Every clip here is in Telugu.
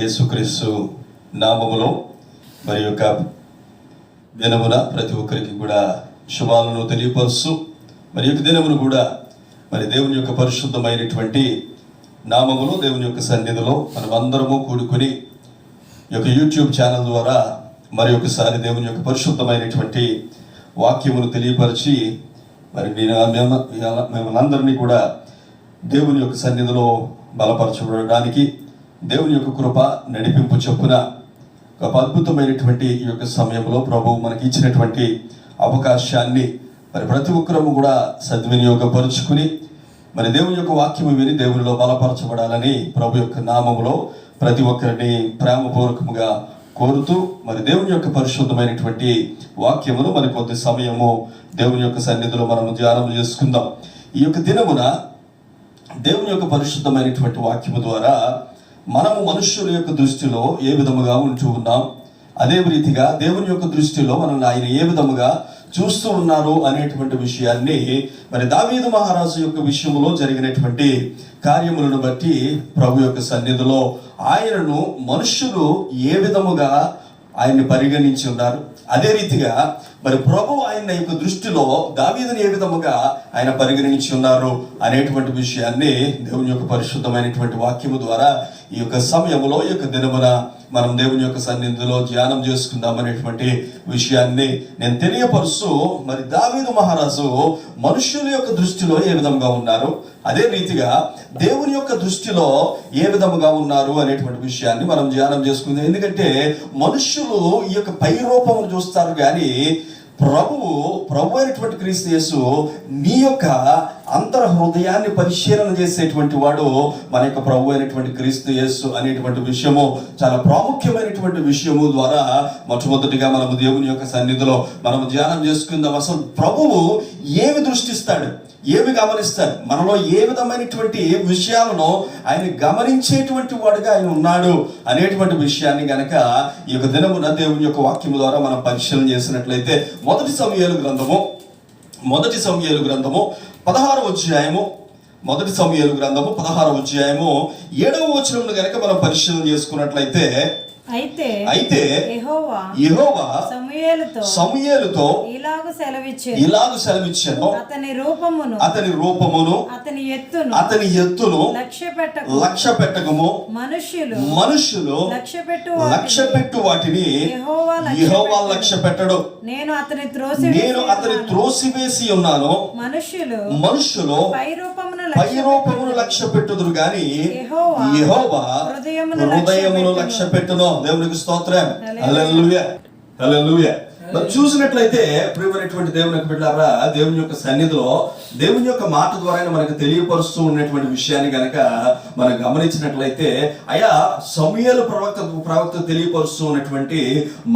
యేసుక్రీస్తు నామములో మరి యొక్క దినమున ప్రతి ఒక్కరికి కూడా శుభాలను తెలియపరుస్తూ మరి యొక్క దినమును కూడా మరి దేవుని యొక్క పరిశుద్ధమైనటువంటి నామములో దేవుని యొక్క సన్నిధిలో మనం అందరము కూడుకొని ఈ యొక్క యూట్యూబ్ ఛానల్ ద్వారా మరి ఒకసారి దేవుని యొక్క పరిశుద్ధమైనటువంటి వాక్యమును తెలియపరిచి మరి మిమ్మల్ని అందరినీ కూడా దేవుని యొక్క సన్నిధిలో బలపరచబడడానికి దేవుని యొక్క కృప నడిపింపు చొప్పున ఒక అద్భుతమైనటువంటి ఈ యొక్క సమయంలో ప్రభువు మనకి ఇచ్చినటువంటి అవకాశాన్ని మరి ప్రతి ఒక్కరము కూడా సద్వినియోగపరుచుకుని మరి దేవుని యొక్క వాక్యము విని దేవునిలో బలపరచబడాలని ప్రభు యొక్క నామములో ప్రతి ఒక్కరిని ప్రేమపూర్వకముగా కోరుతూ మరి దేవుని యొక్క పరిశుద్ధమైనటువంటి వాక్యమును మరి కొద్ది సమయము దేవుని యొక్క సన్నిధిలో మనము ధ్యానం చేసుకుందాం. ఈ యొక్క దినమున దేవుని యొక్క పరిశుద్ధమైనటువంటి వాక్యము ద్వారా మనము మనుష్యుల యొక్క దృష్టిలో ఏ విధముగా ఉంటూ ఉన్నాం, అదే రీతిగా దేవుని యొక్క దృష్టిలో మనల్ని ఆయన ఏ విధముగా చూస్తూ ఉన్నారు అనేటువంటి విషయాన్ని మరి దావీదు మహారాజు యొక్క విషయంలో జరిగినటువంటి కార్యములను బట్టి ప్రభు యొక్క సన్నిధిలో ఆయనను మనుష్యులు ఏ విధముగా ఆయన్ని పరిగణించి ఉన్నారు, అదే రీతిగా మరి ప్రభు ఆయన యొక్క దృష్టిలో దావీదుని ఏ విధముగా ఆయన పరిగణించి ఉన్నారు అనేటువంటి విషయాన్ని దేవుని యొక్క పరిశుద్ధమైనటువంటి వాక్యము ద్వారా ఈ యొక్క సమయంలో ఈ యొక్క దినమున మనం దేవుని యొక్క సన్నిధిలో ధ్యానం చేసుకుందాం అనేటువంటి విషయాన్ని నేను తెలియపరుస్తూ మరి దావీదు మహారాజు మనుష్యుల యొక్క దృష్టిలో ఏ విధంగా ఉన్నారు, అదే రీతిగా దేవుని యొక్క దృష్టిలో ఏ విధముగా ఉన్నారు అనేటువంటి విషయాన్ని మనం ధ్యానం చేసుకుందాం. ఎందుకంటే మనుష్యులు ఈ యొక్క పై రూపమును చూస్తారు కానీ ప్రభు అయినటువంటి క్రీస్తు యేసు నీ యొక్క అంతర హృదయాన్ని పరిశీలన చేసేటువంటి వాడు మన యొక్క ప్రభు అయినటువంటి క్రీస్తు యేసు అనేటువంటి విషయము చాలా ప్రాముఖ్యమైనటువంటి విషయము ద్వారా మొట్టమొదటిగా మనము దేవుని యొక్క సన్నిధిలో మనము ధ్యానం చేసుకుందాం. అసలు ప్రభువు ఏమి దృష్టిస్తాడు, ఏమి గమనిస్తాడు, మనలో ఏ విధమైనటువంటి విషయాలను ఆయన గమనించేటువంటి వాడుగా ఆయన ఉన్నాడు అనేటువంటి విషయాన్ని గనక ఈ యొక్క దినమున దేవుని యొక్క వాక్యము ద్వారా మనం పరిశీలన చేసినట్లయితే మొదటి సమూయేలు గ్రంథము 16వ అధ్యాయము 7వ వచనమును గనక మనం పరిశీలన చేసుకున్నట్లయితే అయితే యెహోవా సమూయేలుతో ఇలాగు సెలవిచ్చెను, అతని రూపమును అతని ఎత్తును లక్ష్య పెట్టకము, మనుష్యులు లక్ష్యపెట్టు వాటిని యెహోవా లక్ష్య పెట్టడు. నేను అతని త్రోసివేసి ఉన్నాను. మనుష్యులు పై రూపమును లక్ష్య పెట్టుదురు గాని యెహోవా హృదయమును లక్ష్య పెట్టును. దేవునికి స్తోత్రం. హల్లెలూయా, హల్లెలూయా. మరి చూసినట్లయితే ప్రియమైనటువంటి దేవుని బిడ్డలారా, దేవుని యొక్క సన్నిధిలో దేవుని యొక్క మాట ద్వారా మనకు తెలియపరుస్తూ ఉన్నటువంటి విషయాన్ని కనుక మనం గమనించినట్లయితే అయా సమూయేలు ప్రవక్త తెలియపరుస్తూ ఉన్నటువంటి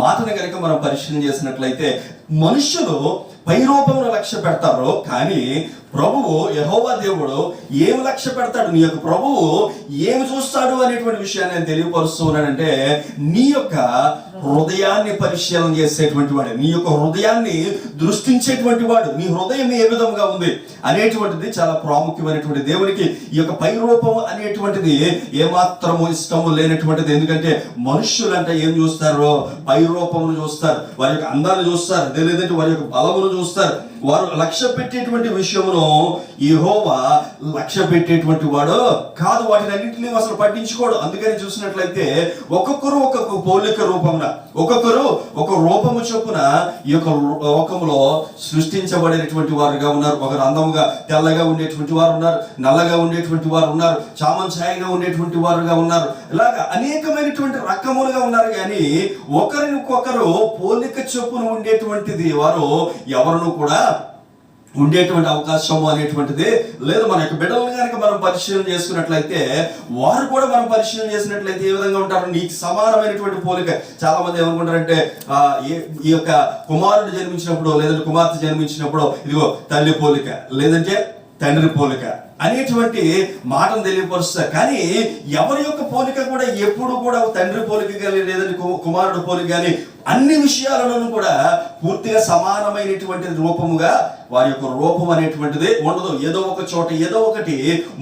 మాటను కనుక మనం పరిశీలన చేసినట్లయితే మనుషులు పై రూపమును లక్ష్య పెడతారు కానీ ప్రభువు యెహోవా దేవుడు ఏమి లక్ష్య పెడతాడు, నీ యొక్క ప్రభువు ఏమి చూస్తాడు అనేటువంటి విషయాన్ని నేను తెలియపరుస్తూ ఉన్నానంటే నీ యొక్క హృదయాన్ని పరిశీలన చేసేటువంటి వాడు, నీ యొక్క హృదయాన్ని దృష్టించేటువంటి వాడు, నీ హృదయం ఏ విధంగా ఉంది అనేటువంటిది చాలా ప్రాముఖ్యమైనటువంటి. దేవునికి ఈ యొక్క పై రూపం అనేటువంటిది ఏమాత్రము ఇష్టము లేనటువంటిది. ఎందుకంటే మనుష్యులంటే ఏం చూస్తారు, పై రూపమును చూస్తారు, వారి యొక్క అందాన్ని చూస్తారు, లేదంటే వారి యొక్క బలమును చూస్తారు. వారు లక్ష్య పెట్టేటువంటి విషయమును యెహోవా లక్ష్య పెట్టేటువంటి వాడు కాదు, వాటిని అన్నింటినీ అసలు పట్టించుకోడు. అందుకని చూసినట్లయితే ఒక్కొక్కరు ఒక్కొక్క పోలిక రూపమున, ఒక్కొక్కరు ఒక రూపము చొప్పున ఈ యొక్క లోకములో సృష్టించబడినటువంటి వారుగా ఉన్నారు. ఒకరు అందముగా తెల్లగా ఉండేటువంటి వారు ఉన్నారు, నల్లగా ఉండేటువంటి వారు ఉన్నారు, చామన్ ఛాయగా ఉండేటువంటి వారుగా ఉన్నారు. ఇలాగా అనేకమైనటువంటి రకములుగా ఉన్నారు. కానీ ఒకరికొకరు పోలిక చొప్పున ఉండేటువంటిది వారు ఎవరును కూడా ఉండేటువంటి అవకాశం అనేటువంటిది లేదు. మన యొక్క బిడ్డలను కనుక మనం పరిశీలన చేసుకున్నట్లయితే వారు కూడా మనం పరిశీలన చేసినట్లయితే ఏ విధంగా ఉంటారు, నీకు సమానమైనటువంటి పోలిక. చాలా మంది ఏమనుకుంటారంటే ఈ యొక్క కుమారుడు జన్మించినప్పుడు లేదంటే కుమార్తె జన్మించినప్పుడు ఇదిగో తల్లి పోలిక లేదంటే తండ్రి పోలిక అనేటువంటి మాటను తెలియపరుస్తారు. కానీ ఎవరి యొక్క పోలిక కూడా ఎప్పుడు కూడా తండ్రి పోలిక కానీ లేదంటే కుమారుడు పోలిక కానీ అన్ని విషయాలను కూడా పూర్తిగా సమానమైనటువంటి రూపముగా వారి యొక్క రూపం అనేటువంటిది ఉండదు. ఏదో ఒక చోట ఏదో ఒకటి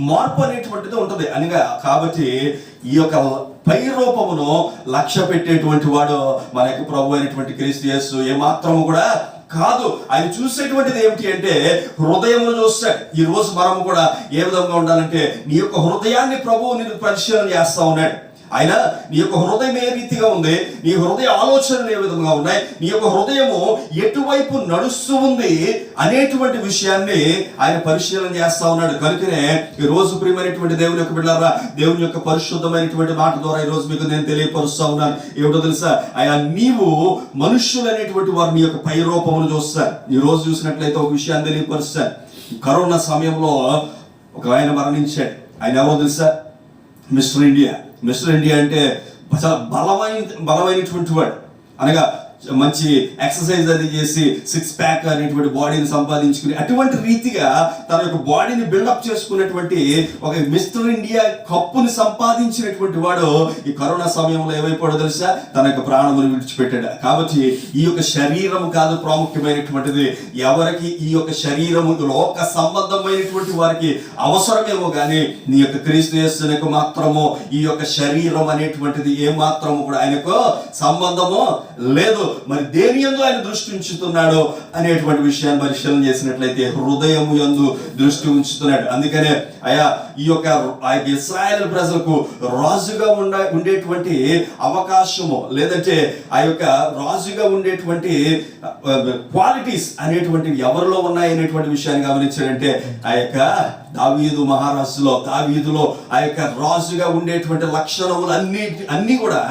మార్పు అనేటువంటిది ఉంటుంది అనగా, కాబట్టి ఈ యొక్క పై రూపమును లక్ష్య పెట్టేటువంటి వాడు మన యొక్క ప్రభు అయినటువంటి క్రీస్తు యేసు ఏమాత్రము కూడా కాదు. ఆయన చూసేటువంటిది ఏమిటి అంటే హృదయమును చూస్తాడు. ఈ రోజు మనము కూడా ఏ విధంగా ఉండాలంటే నీ యొక్క హృదయాన్ని ప్రభువు నిన్ను పరిశీలన చేస్తా ఉన్నాడు. ఆయన నీ యొక్క హృదయం ఏ రీతిగా ఉంది, నీ హృదయ ఆలోచనలు ఏ విధంగా ఉన్నాయి, నీ యొక్క హృదయము ఎటువైపు నడుస్తూ ఉంది అనేటువంటి విషయాన్ని ఆయన పరిశీలన చేస్తా ఉన్నాడు. కనుకనే ఈ రోజు ప్రియమైనటువంటి దేవుని యొక్క బిడ్డలారా, దేవుని యొక్క పరిశుద్ధమైనటువంటి మాట ద్వారా ఈ రోజు మీకు నేను తెలియపరుస్తా ఉన్నాను. ఏమిటో తెలుసా, ఆయన నీవు మనుష్యులు అనేటువంటి వారు నీ యొక్క పై రూపమును చూస్తారు. ఈ రోజు చూసినట్లయితే ఒక విషయాన్ని తెలియపరుస్తారు. కరోనా సమయంలో ఒక ఆయన మరణించాడు. ఆయన ఎవరో తెలుసా, మిస్టర్ ఇండియా. మిస్టర్ ఇండియా అంటే చాలా బలమైనటువంటి వాడు, అనగా మంచి ఎక్సర్సైజ్ అది చేసి 6 ప్యాక్ అనేటువంటి బాడీని సంపాదించుకుని అటువంటి రీతిగా తన యొక్క బాడీని బిల్డప్ చేసుకున్నటువంటి ఒక మిస్టర్ ఇండియా కప్పుని సంపాదించినటువంటి వాడు ఈ కరోనా సమయంలో ఏమైపోయాడో తెలుసా, తన యొక్క ప్రాణమును విడిచిపెట్టాడు. కాబట్టి ఈ యొక్క శరీరము కాదు ప్రాముఖ్యమైనటువంటిది, ఎవరికి ఈ యొక్క శరీరము లోక సంబంధమైనటువంటి వారికి అవసరమేమో కానీ నీ యొక్క క్రీస్తు యేసునకు మాత్రము ఈ యొక్క శరీరం అనేటువంటిది ఏ మాత్రము కూడా ఆయనకు సంబంధము లేదు. మరి దేని యందు ఆయన దృష్టి ఉంచుతున్నాడు అనేటువంటి విషయాన్ని పరిశీలన చేసినట్లయితే హృదయము యందు దృష్టి ఉంచుతున్నాడు. అందుకనే ఈ యొక్క ఇశ్రాయేలు ప్రజలకు రాజుగా ఉండేటువంటి అవకాశము, లేదంటే ఆ యొక్క రాజుగా ఉండేటువంటి క్వాలిటీస్ అనేటువంటివి ఎవరిలో ఉన్నాయి అనేటువంటి విషయాన్ని గమనించాడంటే ఆ యొక్క దావీదు మహారాజులో, దావీదులో ఆ యొక్క రాజుగా ఉండేటువంటి లక్షణములు అన్ని కూడా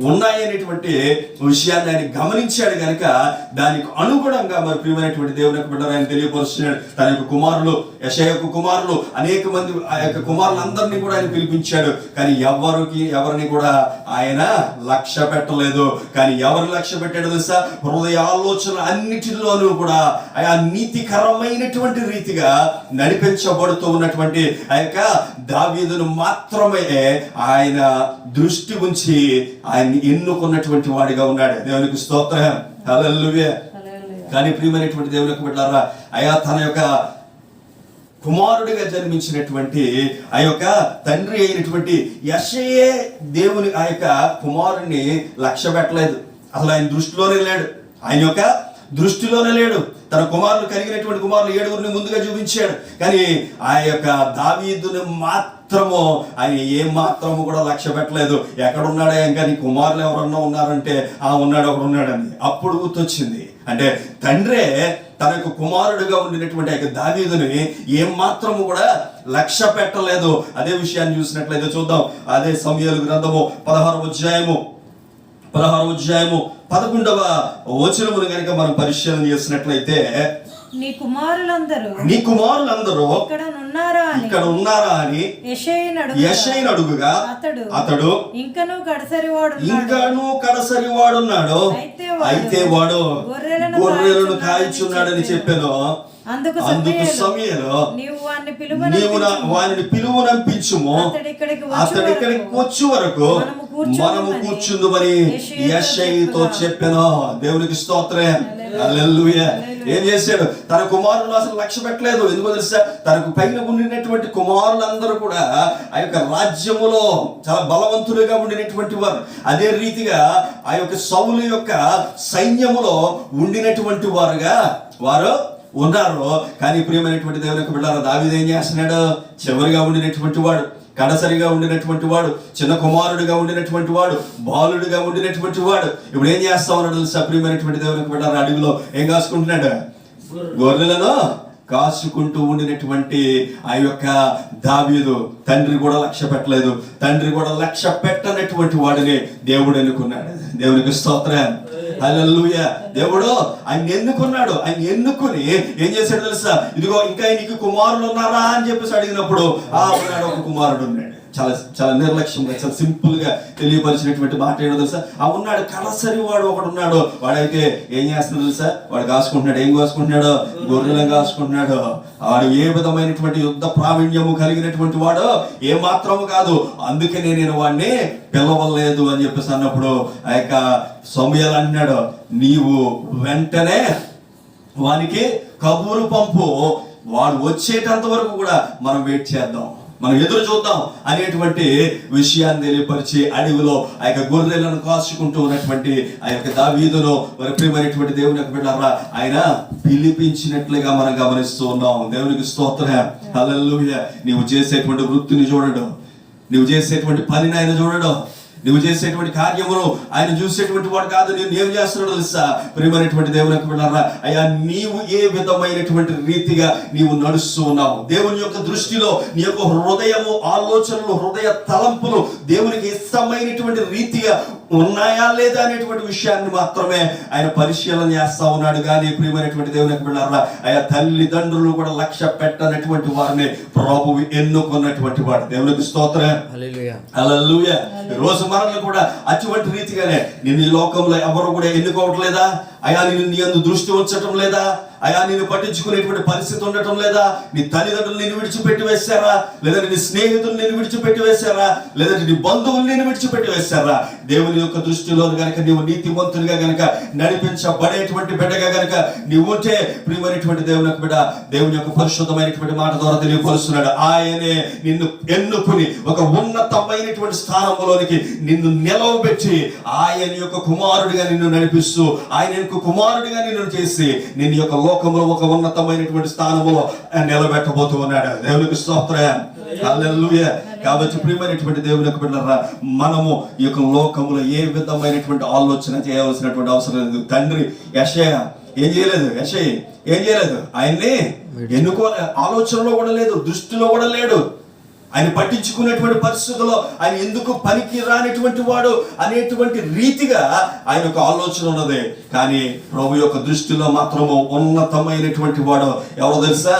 ఉన్నాయి అనేటువంటి విషయాన్ని ఆయన గమనించాడు. కనుక దానికి అనుగుణంగా మరి ప్రియమైనటువంటి దేవుని యొక్క బిడ్డలు ఆయన తెలియపరుస్తున్నాడు. తన యొక్క కుమారులు, యెషయాకు కుమారులు, అనేక మంది ఆ యొక్క కుమారులందరినీ కూడా ఆయన పిలిపించాడు. కానీ ఎవరిని కూడా ఆయన లక్ష్య పెట్టలేదు. కానీ ఎవరిని లక్ష్య పెట్టాడు తెలుసా, హృదయ ఆలోచన అన్నిటిలోనూ కూడా ఆ నీతికరమైనటువంటి రీతిగా నడిపించబడుతూ ఉన్నటువంటి ఆ యొక్క దావీదును మాత్రమే ఆయన దృష్టి ఉంచి ఆయన ఎన్నుకున్నటువంటి వాడిగా ఉన్నాడు. దేవునికి స్తోత్రం, హల్లెలూయా. కానీ ప్రియమైనటువంటి దేవుని యొక్క బిడ్డలారా, తన యొక్క కుమారుడిగా జన్మించినటువంటి ఆ యొక్క తండ్రి అయినటువంటి యెషయే దేవుని ఆ యొక్క కుమారుడిని లక్ష్య పెట్టలేదు. అసలు ఆయన దృష్టిలోనే లేడు, ఆయన యొక్క దృష్టిలోనే లేడు. తన కుమారులు కలిగినటువంటి కుమారులు 7 ముందుగా చూపించాడు. కానీ ఆ యొక్క దావీదుని మాత్రము ఆయన ఏం మాత్రము కూడా లక్ష్య పెట్టలేదు. ఎక్కడున్నాడా, ఇంకా నీ కుమారులు ఎవరన్నా ఉన్నారంటే ఉన్నాడు, ఒకడు ఉన్నాడని అప్పుడు గుర్తొచ్చింది. అంటే తండ్రే తన యొక్క కుమారుడిగా ఉండినటువంటి ఆ యొక్క దావీదుని ఏం మాత్రము కూడా లక్ష్య పెట్టలేదు. అదే విషయాన్ని చూసినట్లయితే చూద్దాం. అదే సమూయేలు గ్రంథము 16వ అధ్యాయము 11వ వచనమును కనుక మనం పరిశీలన చేసినట్లయితే, నీ కుమారులందరూ ఇక్కడ ఉన్నారా అని యెషయను అడుగుగా అతడు ఇంకను కడసరి వాడున్నాడు, అయితే వాడు గొర్రెలను కాయిచున్నాడని చెప్పాను. అందుకు సమూయేలు, నీవు వానిని పిలువనంపించుము, అతడు ఇక్కడికి వచ్చే వరకు మనము కూర్చుందుమని యెషయతో చెప్పాను. దేవునికి స్తోత్రం, హల్లెలూయా. ఏం చేశాడు, తన కుమారులు అసలు లక్ష్య పెట్టలేదు. ఎందుకో తెలుసా, తనకు పైన ఉండినటువంటి కుమారులందరూ కూడా ఆ యొక్క రాజ్యములో చాలా బలవంతులుగా ఉండినటువంటి వారు. అదే రీతిగా ఆ యొక్క సౌలు యొక్క సైన్యములో ఉండినటువంటి వారుగా వారు ఉన్నారు. కానీ ప్రియమైనటువంటి దేవుని యొక్క బిడ్డలారా, దావీదు ఏం చేస్తున్నాడు, చివరిగా ఉండినటువంటి వాడు, కడసరిగా ఉండినటువంటి వాడు, చిన్న కుమారుడిగా ఉండినటువంటి వాడు, బాలుడిగా ఉండినటువంటి వాడు ఇప్పుడు ఏం చేస్తా ఉన్నాడు తెలుసా, ప్రియమైనటువంటి దేవుని యొక్క బిడ్డలారా, అడవిలో ఏం కాసుకుంటున్నాడు, గొర్రెలను కాసుకుంటూ ఉండినటువంటి ఆ యొక్క దావీదు తండ్రి కూడా లక్ష్య పెట్టలేదు. తండ్రి కూడా లక్ష్య పెట్టనటువంటి వాడిని దేవుడు ఎన్నుకున్నాడు. దేవునికి స్తోత్రం, హల్లెలూయా. దేవుడు ఆయన ఎన్నుకున్నాడు. ఆయన ఎన్నుకుని ఏం చేశాడు తెలుసా, ఇదిగో ఇంకా నీకు కుమారులు ఉన్నారా అని చెప్పేసి అడిగినప్పుడు ఉన్నాడు, ఒక కుమారుడు ఉన్నాడు. చాలా చాలా నిర్లక్ష్యంగా, చాలా సింపుల్ గా తెలియపరిచినటువంటి మాట ఏంటో తెలుసా, ఉన్నాడు, కడసరి వాడు ఒకడు ఉన్నాడు. వాడైతే ఏం చేస్తున్నాడు తెలుసా, వాడు కాసుకుంటున్నాడు. ఏం కాసుకుంటున్నాడు, గొర్రెలను కాసుకుంటున్నాడు. వాడు ఏ విధమైనటువంటి యుద్ధ ప్రావీణ్యము కలిగినటువంటి వాడు ఏ మాత్రము కాదు. అందుకనే నేను వాడిని పిలవలేదు అని చెప్పేసి అన్నప్పుడు ఆ యొక్క సమూయేలు అంటున్నాడు, నీవు వెంటనే వానికి కబూరు పంపు, వాడు వచ్చేటంత వరకు కూడా మనం వెయిట్ చేద్దాం, మనం ఎదురు చూద్దాం అనేటువంటి విషయాన్ని తెలియపరిచి అడవిలో ఆ యొక్క గొర్రెలను కాచుకుంటూ ఉన్నటువంటి ఆ యొక్క దావీదును మరి ప్రియమైనటువంటి దేవుని యొక్క బిడ్డలారా ఆయన పిలిపించినట్లుగా మనం గమనిస్తూ ఉన్నాం. దేవునికి స్తోత్రం. హల్లెలూయా. నీవు చేసేటువంటి వృత్తిని చూడడం, నువ్వు చేసేటువంటి పనిని ఆయన చూడడం, నువ్వు చేసేటువంటి కార్యములు ఆయన చూసేటువంటి వాడు కాదు. నేను ఏం చేస్తున్నాడో తెలుసా ప్రియమైనటువంటి దేవుని యొక్క బిడ్డలారా, అయ్యా నీవు ఏ విధమైనటువంటి రీతిగా నీవు నడుస్తూ ఉన్నావు, దేవుని యొక్క దృష్టిలో నీ యొక్క హృదయము, ఆలోచనలు, హృదయ తలంపులు దేవునికి ఇష్టమైనటువంటి రీతిగా ఉన్నాయా లేదా అనేటువంటి విషయాన్ని మాత్రమే ఆయన పరిశీలన చేస్తా ఉన్నాడు. కానీ ప్రియమైనటువంటి దేవుని యొక్క బిడ్డలారా, అయ్యా తల్లిదండ్రులు కూడా లక్ష్య పెట్టనటువంటి వారిని ప్రభువు ఎన్నుకున్నటువంటి వాడు. దేవునికి స్తోత్రం. హల్లెలూయా. రోజు మనల్ని కూడా అటువంటి రీతిగానే నేను ఈ లోకంలో ఎవరు కూడా ఎన్నుకోవట్లేదా? అయా నేను నీ యందు దృష్టి ఉంచటం లేదా? అయా నేను పట్టించుకునేటువంటి పరిస్థితి ఉండటం లేదా? నీ తల్లిదండ్రులు నేను విడిచిపెట్టి వేశారా? లేదంటే నీ స్నేహితులు నేను విడిచిపెట్టి వేశారా? లేదంటే నీ బంధువులు నేను విడిచిపెట్టి వేశారా? దేవుని యొక్క దృష్టిలో గనక నీవు నీతిమంతునిగా గనక నడిపించబడేటువంటి బిడ్డగా గనక నీవు ఉంటే ప్రియమైనటువంటి దేవుని యొక్క బిడ్డ దేవుని యొక్క పరిశుద్ధమైనటువంటి మాట ద్వారా తెలియపరుస్తున్నాడు. ఆయనే నిన్ను ఎన్నుకుని ఒక ఉన్నతమైనటువంటి స్థానంలోనికి నిన్ను నిలవబెట్టి ఆయన యొక్క కుమారుడిగా నిన్ను నడిపిస్తూ ఆయన యొక్క కుమారుడిగా నిన్ను చేసి నిన్ను యొక్క లోకంలో ఒక ఉన్నతమైనటువంటి స్థానంలో నిలబెట్టబోతూ ఉన్నాడు. దేవునికి స్తోత్రం. హల్లెలూయా. కాబట్టి ప్రియమైనటువంటి దేవుని యొక్క బిడ్డలారా, మనము ఈ యొక్క లోకంలో ఏ విధమైనటువంటి ఆలోచన చేయవలసినటువంటి అవసరం లేదు. తండ్రి యెషయా ఏం చేయలేదు, యెషయా ఏం చేయలేదు, ఆయన్ని ఎన్నుకోలే, ఆలోచనలో కూడా లేదు, దృష్టిలో కూడా లేడు. ఆయన పట్టించుకునేటువంటి పరిస్థితుల్లో ఆయన ఎందుకు పనికి రానిటువంటి వాడు అనేటువంటి రీతిగా ఆయన ఒక ఆలోచన ఉన్నది. కానీ ప్రభు యొక్క దృష్టిలో మాత్రము ఉన్నతమైనటువంటి వాడు ఎవరో తెలుసా?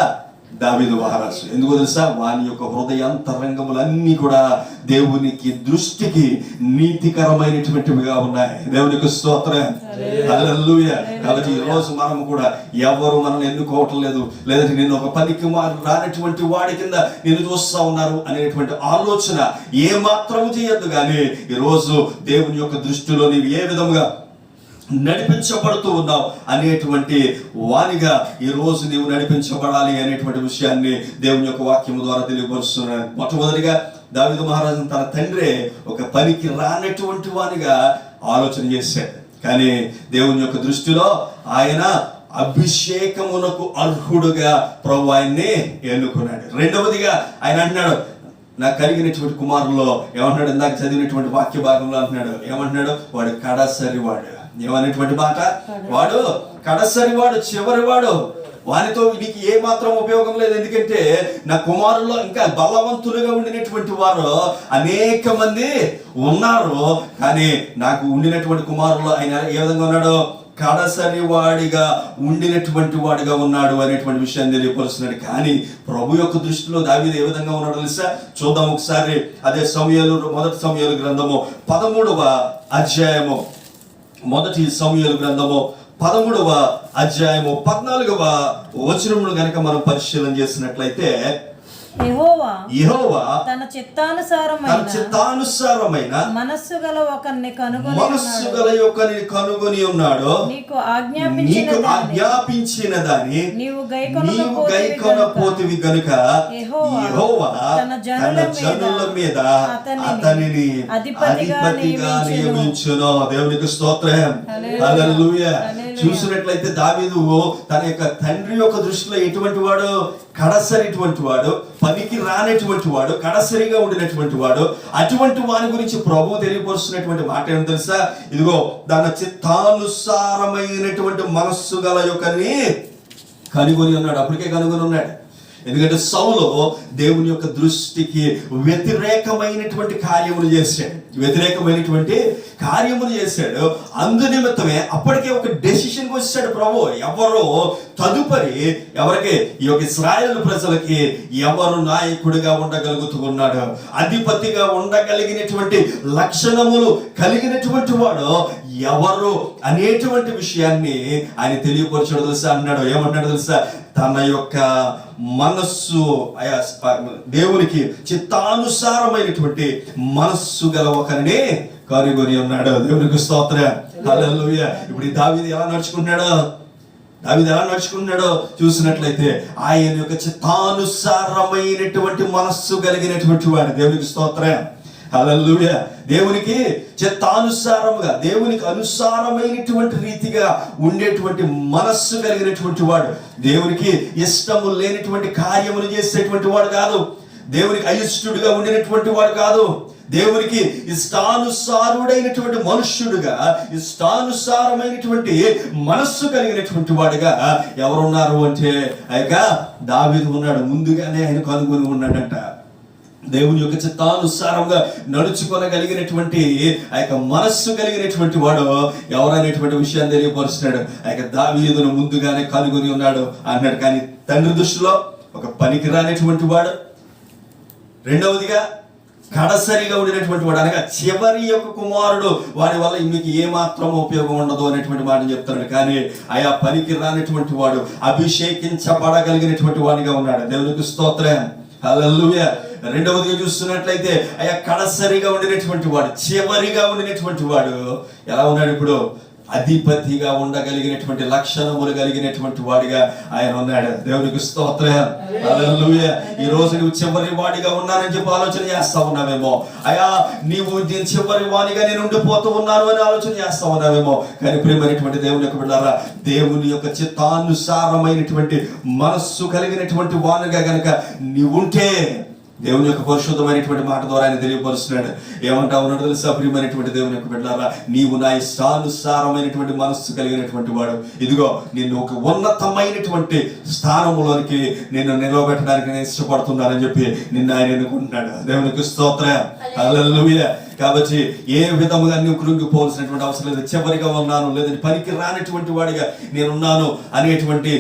దావీదు మహారాజు. ఎందుకు తెలుసా? వాని యొక్క హృదయాంతరంగములన్నీ కూడా దేవునికి దృష్టికి నీతికరమైనటువంటివిగా ఉన్నాయి. దేవునికి స్తోత్రం. హల్లెలూయా. కాబట్టి ఈ రోజు మనం కూడా ఎవరు మనల్ని ఎన్నుకోవటం లేదు, లేదంటే నేను ఒక పనికి రానటువంటి వాడి కింద నేను చూస్తా ఉన్నారు అనేటువంటి ఆలోచన ఏ మాత్రము చేయొద్దు. కానీ ఈరోజు దేవుని యొక్క దృష్టిలో నీవు ఏ విధంగా నడిపించబడుతూ ఉన్నావు అనేటువంటి వానిగా ఈ రోజు నీవు నడిపించబడాలి అనేటువంటి విషయాన్ని దేవుని యొక్క వాక్యము ద్వారా తెలియపరుస్తున్నాను. మొట్టమొదటిగా దావీదు మహారాజు తన తండ్రి ఒక పనికి రానటువంటి వానిగా ఆలోచన చేశాడు. కానీ దేవుని యొక్క దృష్టిలో ఆయన అభిషేకమునకు అర్హుడుగా ప్రభు ఆయన్ని ఎన్నుకున్నాడు. రెండవదిగా ఆయన అంటున్నాడు, నాకు కలిగినటువంటి కుమారుల్లో ఏమంటున్నాడు? ఇందాక చదివినటువంటి వాక్య భాగంలో అంటున్నాడు, ఏమంటున్నాడు? వాడు కడసరివాడు. ఏమనేటువంటి మాట? వాడు కడసరివాడు, చివరివాడు. వానితో నీకు ఏ మాత్రం ఉపయోగం లేదు. ఎందుకంటే నా కుమారుల్లో ఇంకా బలవంతులుగా ఉండినటువంటి వారు అనేక మంది ఉన్నారు. కానీ నాకు ఉండినటువంటి కుమారుల్లో ఆయన ఏ విధంగా ఉన్నాడు? కడసరి వాడిగా ఉండినటువంటి వాడిగా ఉన్నాడు అనేటువంటి విషయాన్ని తెలియపరుస్తున్నాడు. కానీ ప్రభు యొక్క దృష్టిలో దావీదు ఏ విధంగా ఉన్నాడు తెలుసా? చూద్దాం ఒకసారి. అదే మొదటి సమూయేలు గ్రంథము 13వ అధ్యాయము, మొదటి సమూయేలు గ్రంథము 13వ అధ్యాయము 14వ వచనమును గనక మనం పరిశీలన చేసినట్లయితే, యెహోవా తన చిత్తానుసారమైన మనస్సు గల ఒకరిని కనుగొని ఉన్నాడు. నీకు ఆజ్ఞాపించిన దాన్ని నీవు గైకొనపోతివి గనుక యెహోవా తన జనుల మీద అతనిని అధిపతిగా నియమించును. దేవునికి స్తోత్రం. హల్లెలూయా. చూసినట్లయితే దావీదు తన యొక్క తండ్రి యొక్క దృష్టిలో ఎటువంటి వాడు? కడసరిటువంటి వాడు, పనికి రానటువంటి వాడు, కడసరిగా ఉండినటువంటి వాడు. అటువంటి వాని గురించి ప్రభు తెలియపరుస్తున్నటువంటి మాట ఏమో తెలుసా? ఇదిగో తన చిత్తానుసారమైనటువంటి మనస్సు గల యొక్కని కనుగొని ఉన్నాడు. అప్పటికే కనుగొని ఉన్నాడు. ఎందుకంటే సౌలు దేవుని యొక్క దృష్టికి వ్యతిరేకమైనటువంటి కార్యములు చేశాడు, అందు నిమిత్తమే అప్పటికే ఒక డెసిషన్ వచ్చాడు ప్రభు. ఎవరు తదుపరి ఎవరికి ఈ యొక్క ఇశ్రాయేలు ప్రజలకి ఎవరు నాయకుడిగా ఉండగలుగుతూ ఉన్నాడు, అధిపతిగా ఉండగలిగినటువంటి లక్షణములు కలిగినటువంటి వాడు ఎవరు అనేటువంటి విషయాన్ని ఆయన తెలియపరచడం తెలుసా? అన్నాడు. ఏమన్నాడు తెలుసా? తన యొక్క మనస్సు దేవునికి చిత్తానుసారమైనటువంటి మనస్సు గల ఒకరిని కనుగొని ఉన్నాడు. దేవునికి స్తోత్రం. హల్లెలూయా. ఇప్పుడు ఈ దావీదు ఎలా నడుచుకుంటున్నాడు? దావీదు ఎలా నడుచుకున్నాడో చూసినట్లయితే ఆయన యొక్క చిత్తానుసారమైనటువంటి మనస్సు కలిగినటువంటి వాడు. దేవునికి స్తోత్రం, హల్లెలూయా. దేవునికి చిత్తానుసారముగా, దేవునికి అనుసారమైనటువంటి రీతిగా ఉండేటువంటి మనస్సు కలిగినటువంటి వాడు. దేవునికి ఇష్టము లేనటువంటి కార్యములు చేసేటువంటి వాడు కాదు. దేవునికి అయిష్టుడిగా ఉండినటువంటి వాడు కాదు. దేవునికి ఇష్టానుసారుడైనటువంటి మనుష్యుడుగా, ఇష్టానుసారమైనటువంటి మనస్సు కలిగినటువంటి వాడుగా ఎవరున్నారు అంటే దావీదు ఉన్నాడు. ముందుగానే ఆయన కనుగొని ఉన్నాడంట. దేవుని యొక్క చిత్తానుసారంగా నడుచుకోగలిగినటువంటి ఆ యొక్క మనస్సు కలిగినటువంటి వాడు ఎవరనేటువంటి విషయాన్ని తెలియపరుస్తున్నాడు. ఆ యొక్క దావీదును ముందుగానే కనుగొని ఉన్నాడు అన్నాడు. కానీ తండ్రి దృష్టిలో ఒక పనికి రానటువంటి వాడు, రెండవదిగా కడసరిగా ఉండినటువంటి వాడు, అనగా చివరి యొక్క కుమారుడు, వాడి వల్ల మీకు ఏమాత్రం ఉపయోగం ఉండదు అనేటువంటి మాటను చెప్తున్నాడు. కానీ ఆయా పనికి రానటువంటి వాడు అభిషేకించబడగలిగినటువంటి వాడిగా ఉన్నాడు. దేవునికి స్తోత్రం, హల్లెలూయా. రెండవదిగా చూస్తున్నట్లయితే ఆయా కడసరిగా ఉండినటువంటి వాడు, చివరిగా ఉండినటువంటి వాడు ఎలా ఉన్నాడు? ఇప్పుడు అధిపతిగా ఉండగలిగినటువంటి లక్షణములు కలిగినటువంటి వాడిగా ఆయన ఉన్నాడు. దేవునికి స్తోత్రం, హల్లెలూయా. ఈ రోజు నువ్వు చివరి వాడిగా ఉన్నానని చెప్పి ఆలోచన చేస్తా ఉన్నావేమో. అయ్యా నీవు దీని చివరి వాడిగా నేను ఉండిపోతూ ఉన్నాను అని ఆలోచన చేస్తా ఉన్నావేమో. కానీ ప్రియమైనటువంటి దేవుని యొక్క బిడ్డలారా, దేవుని యొక్క చిత్తానుసారమైనటువంటి మనస్సు కలిగినటువంటి వాడిగా గనక నీవుంటే దేవుని యొక్క పరిశుద్ధమైనటువంటి మాట ద్వారా ఆయన తెలియపరుస్తున్నాడు. ఏమంటా ఉన్నాడు తెలుసా? ప్రియమైనటువంటి దేవుని యొక్క బిడ్డలారా, నీవు నా ఇష్టానుసారమైనటువంటి మనస్సు కలిగినటువంటి వాడు. ఇదిగో నిన్ను ఒక ఉన్నతమైనటువంటి స్థానంలోనికి నిన్ను నిలవబెట్టడానికి నేను ఇష్టపడుతున్నానని చెప్పి నిన్ను ఆయన ఎన్నుకుంటున్నాడు. దేవునికి స్తోత్రం, హల్లెలూయా. కాబట్టి ఏ విధముగా నువ్వు కృంగిపోవాల్సినటువంటి అవసరం లేదు. చివరిగా ఉన్నాను, లేదంటే పనికి రానటువంటి వాడిగా నేనున్నాను అనేటువంటి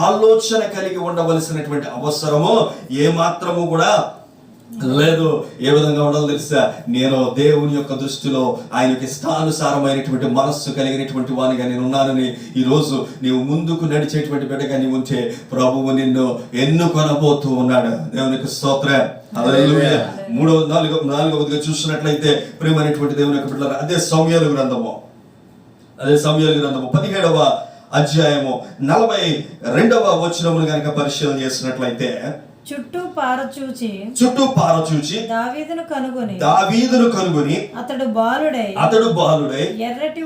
ఆలోచన కలిగి ఉండవలసినటువంటి అవసరము ఏ మాత్రము కూడా లేదు. ఏ విధంగా ఉండాలో తెలుసా? నేను దేవుని యొక్క దృష్టిలో ఆయనకి ఇష్టానుసారమైనటువంటి మనస్సు కలిగినటువంటి వానిగా నేను ఉన్నానని ఈరోజు నీవు ముందుకు నడిచేటువంటి బిడ్డగా నీవు ఉంటే ప్రభువు నిన్ను ఎన్నుకొనబోతూ ఉన్నాడు. దేవునికి స్తోత్రం, హల్లెలూయా. నాలుగవదిగా చూసినట్లయితే ప్రియమైనటువంటి దేవుని యొక్క బిడ్డలారా, అదే సమూయేలు గ్రంథము 17వ అధ్యాయము 42వ వచనమును గనక పరిశీలన చేసినట్లయితే, చుట్టూ పారచూచి దావీదును కనుగొని అతడు బాలుడై ఎర్రటి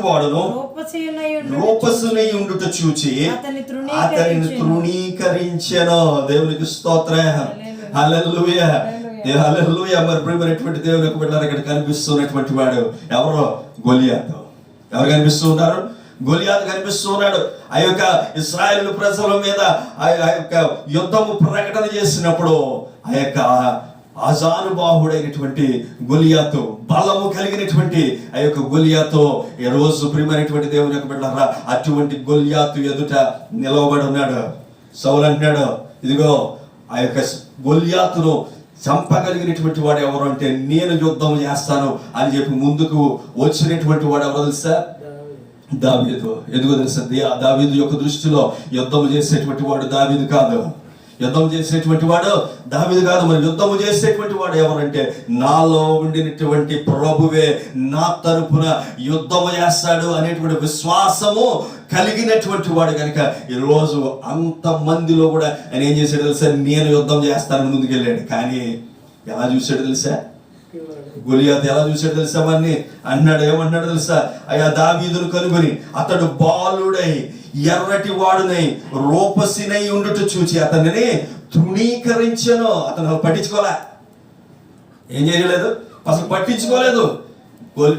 వాడును రూపసునై ఉండుట చూచి అతని తృణీకరించెను. దేవునికి స్తోత్రం, హల్లెలూయా, హల్లెలూయా. మరి ప్రియమైనటువంటి దేవుని యొక్క బిడ్డలారా, ఇక్కడ కనిపిస్తున్నటువంటి వాడు ఎవరు? గొలియాతు. ఎవరు కనిపిస్తూ ఉన్నారు? గొలియాతు కనిపిస్తూ ఉన్నాడు. ఆ యొక్క ఇశ్రాయేలు ప్రజల మీద ఆ యొక్క యుద్ధము ప్రకటన చేసినప్పుడు ఆ యొక్క ఆజానుబాహుడైనటువంటి గొలియాతు, బలము కలిగినటువంటి ఆ యొక్క గొలియాతు ఈ రోజు ప్రియమైనటువంటి దేవుని యొక్క బిడ్డలారా, అటువంటి గొలియాతు ఎదుట నిలవబడి ఉన్నాడు. సౌలు అంటున్నాడు, ఇదిగో ఆ యొక్క గొలియాతును చంపగలిగినటువంటి వాడు ఎవరు అంటే నేను యుద్ధం చేస్తాను అని చెప్పి ముందుకు వచ్చినటువంటి వాడు ఎవరో తెలుసా? దావీదు. ఎందుకో తెలుసా? దావీదు యొక్క దృష్టిలో యుద్ధం చేసేటువంటి వాడు దావీదు కాదు. యుద్ధం చేసేటువంటి వాడు దావీదు కాదు. మరి యుద్ధము చేసేటువంటి వాడు ఎవరంటే నాలో ఉండినటువంటి ప్రభువే నా తరపున యుద్ధము చేస్తాడు అనేటువంటి విశ్వాసము కలిగినటువంటి వాడు కనుక ఈరోజు అంతమందిలో కూడా ఆయన ఏం చేశాడు తెలుసా? నేను యుద్ధం చేస్తానని ముందుకెళ్ళాడు. కానీ ఎలా చూశాడు తెలుసా? గొలియాతు ఎలా చూశాడు తెలుసా? వాడిని అన్నాడు, ఏమన్నాడు తెలుసా? అయ్యా దావీదును కనుగొని అతడు బాలుడై ఎర్రటి వాడునై రూపసినై ఉండుట చూచి అతనిని తృణీకరించెను. అతను పట్టించుకోలే, ఏం చేయలేదు, అసలు పట్టించుకోలేదు.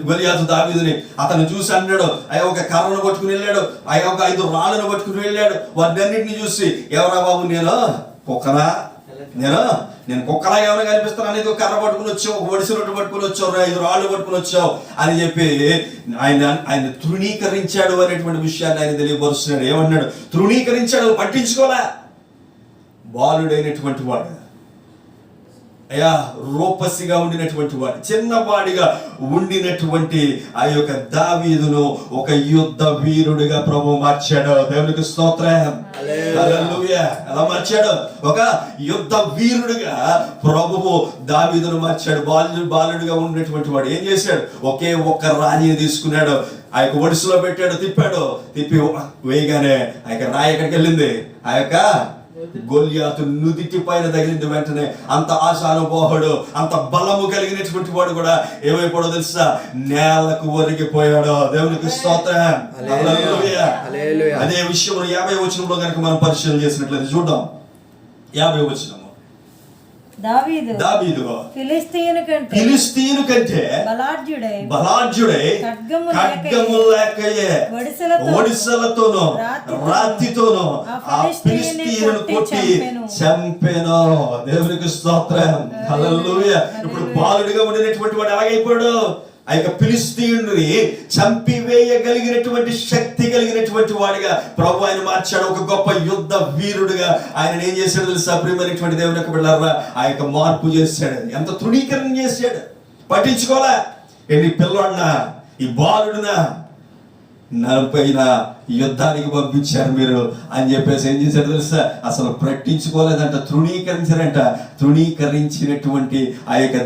గొలియాతు దావీదుని అతను చూసి అన్నాడు, అయ్యా ఒక కర్రను పట్టుకుని వెళ్ళాడు, అయ్యా ఒక 5 రాళ్ళను పట్టుకుని వెళ్ళాడు. వాటిని అన్నింటినీ చూసి ఎవరా బాబు, నేను కుక్కనా? నేను కుక్కలా ఏమైనా కనిపిస్తాను అనేది ఒక కర్ర పట్టుకుని వచ్చావు, ఒక ఒడిసి రొట్టె పట్టుకుని వచ్చావు, 5 రాళ్ళు పట్టుకుని వచ్చావు అని చెప్పి ఆయన తృణీకరించాడు అనేటువంటి విషయాన్ని ఆయన తెలియపరుస్తున్నాడు. ఏమన్నాడు? తృణీకరించాడు, పట్టించుకోలే. బాలుడైనటువంటి వాడు, అయ్యా రూపసిగా ఉండినటువంటి వాడు, చిన్నవాడిగా ఉండినటువంటి ఆ యొక్క దావీదును ఒక యుద్ధ వీరుడిగా ప్రభు మార్చాడు. దేవునికి స్తోత్రం, హల్లెలూయా. ఎలా మార్చాడు? ఒక యుద్ధ వీరుడిగా ప్రభువు దావీదును మార్చాడు. బాలుడిగా ఉన్నటువంటి వాడు ఏం చేశాడు? ఒకే ఒక్క రాణిని తీసుకున్నాడు, ఆ యొక్క ఒడిసులో పెట్టాడు, తిప్పి వేయగానే ఆ యొక్క రాయి ఎక్కడికి వెళ్ళింది, ఆ యొక్క గొల్యాతు నుదిటి పైన తగిలింది. వెంటనే అంత ఆశానుభావుడు, అంత బలము కలిగినటువంటి వాడు కూడా ఏమైపోయాడో తెలుసా, నేలకు ఒరిగిపోయాడు. దేవునికి స్తోత్రం. హల్లెలూయా. అదే విషయం 50వ వచనంలో కనుక మనం పరిశీలన చేసినట్లయితే చూద్దాం. 50వ వచనం, దావీదు ఫిలిష్తీయుని కంటే బలాఢ్యుడై ఖడ్గము లేకయే ఒడిసెలతోనూ రాతితోనూ ఆ ఫిలిష్తీయుని కొట్టి చంపెను. దేవునికి స్తోత్రం. హల్లెలూయా. ఇప్పుడు బాలుడిగా ఉండినటువంటి వాడు ఎలాగైపోయాడు, ఆ యొక్క ఫిలిష్తీయుని చంపివేయగలిగినటువంటి శక్తి కలిగినటువంటి వాడిగా ప్రభు ఆయన మార్చాడు. ఒక గొప్ప యుద్ధ వీరుడుగా ఆయన ఏం చేశాడు తెలుసా, ప్రియమైనటువంటి దేవుని యొక్క బిడ్డలారా, ఆ యొక్క మార్పు చేశాడు. ఎంత తృణీకరణ చేశాడు, పట్టించుకోలే. ఎన్ని పిల్లోడినా, ఈ బాలుడినా నలపైన యుద్ధానికి పంపించారు మీరు అని చెప్పేసి ఏం చేశాడు తెలుసా, అసలు పట్టించుకోలేదంట, తృణీకరించారంట. తృణీకరించినటువంటి ఆ యొక్క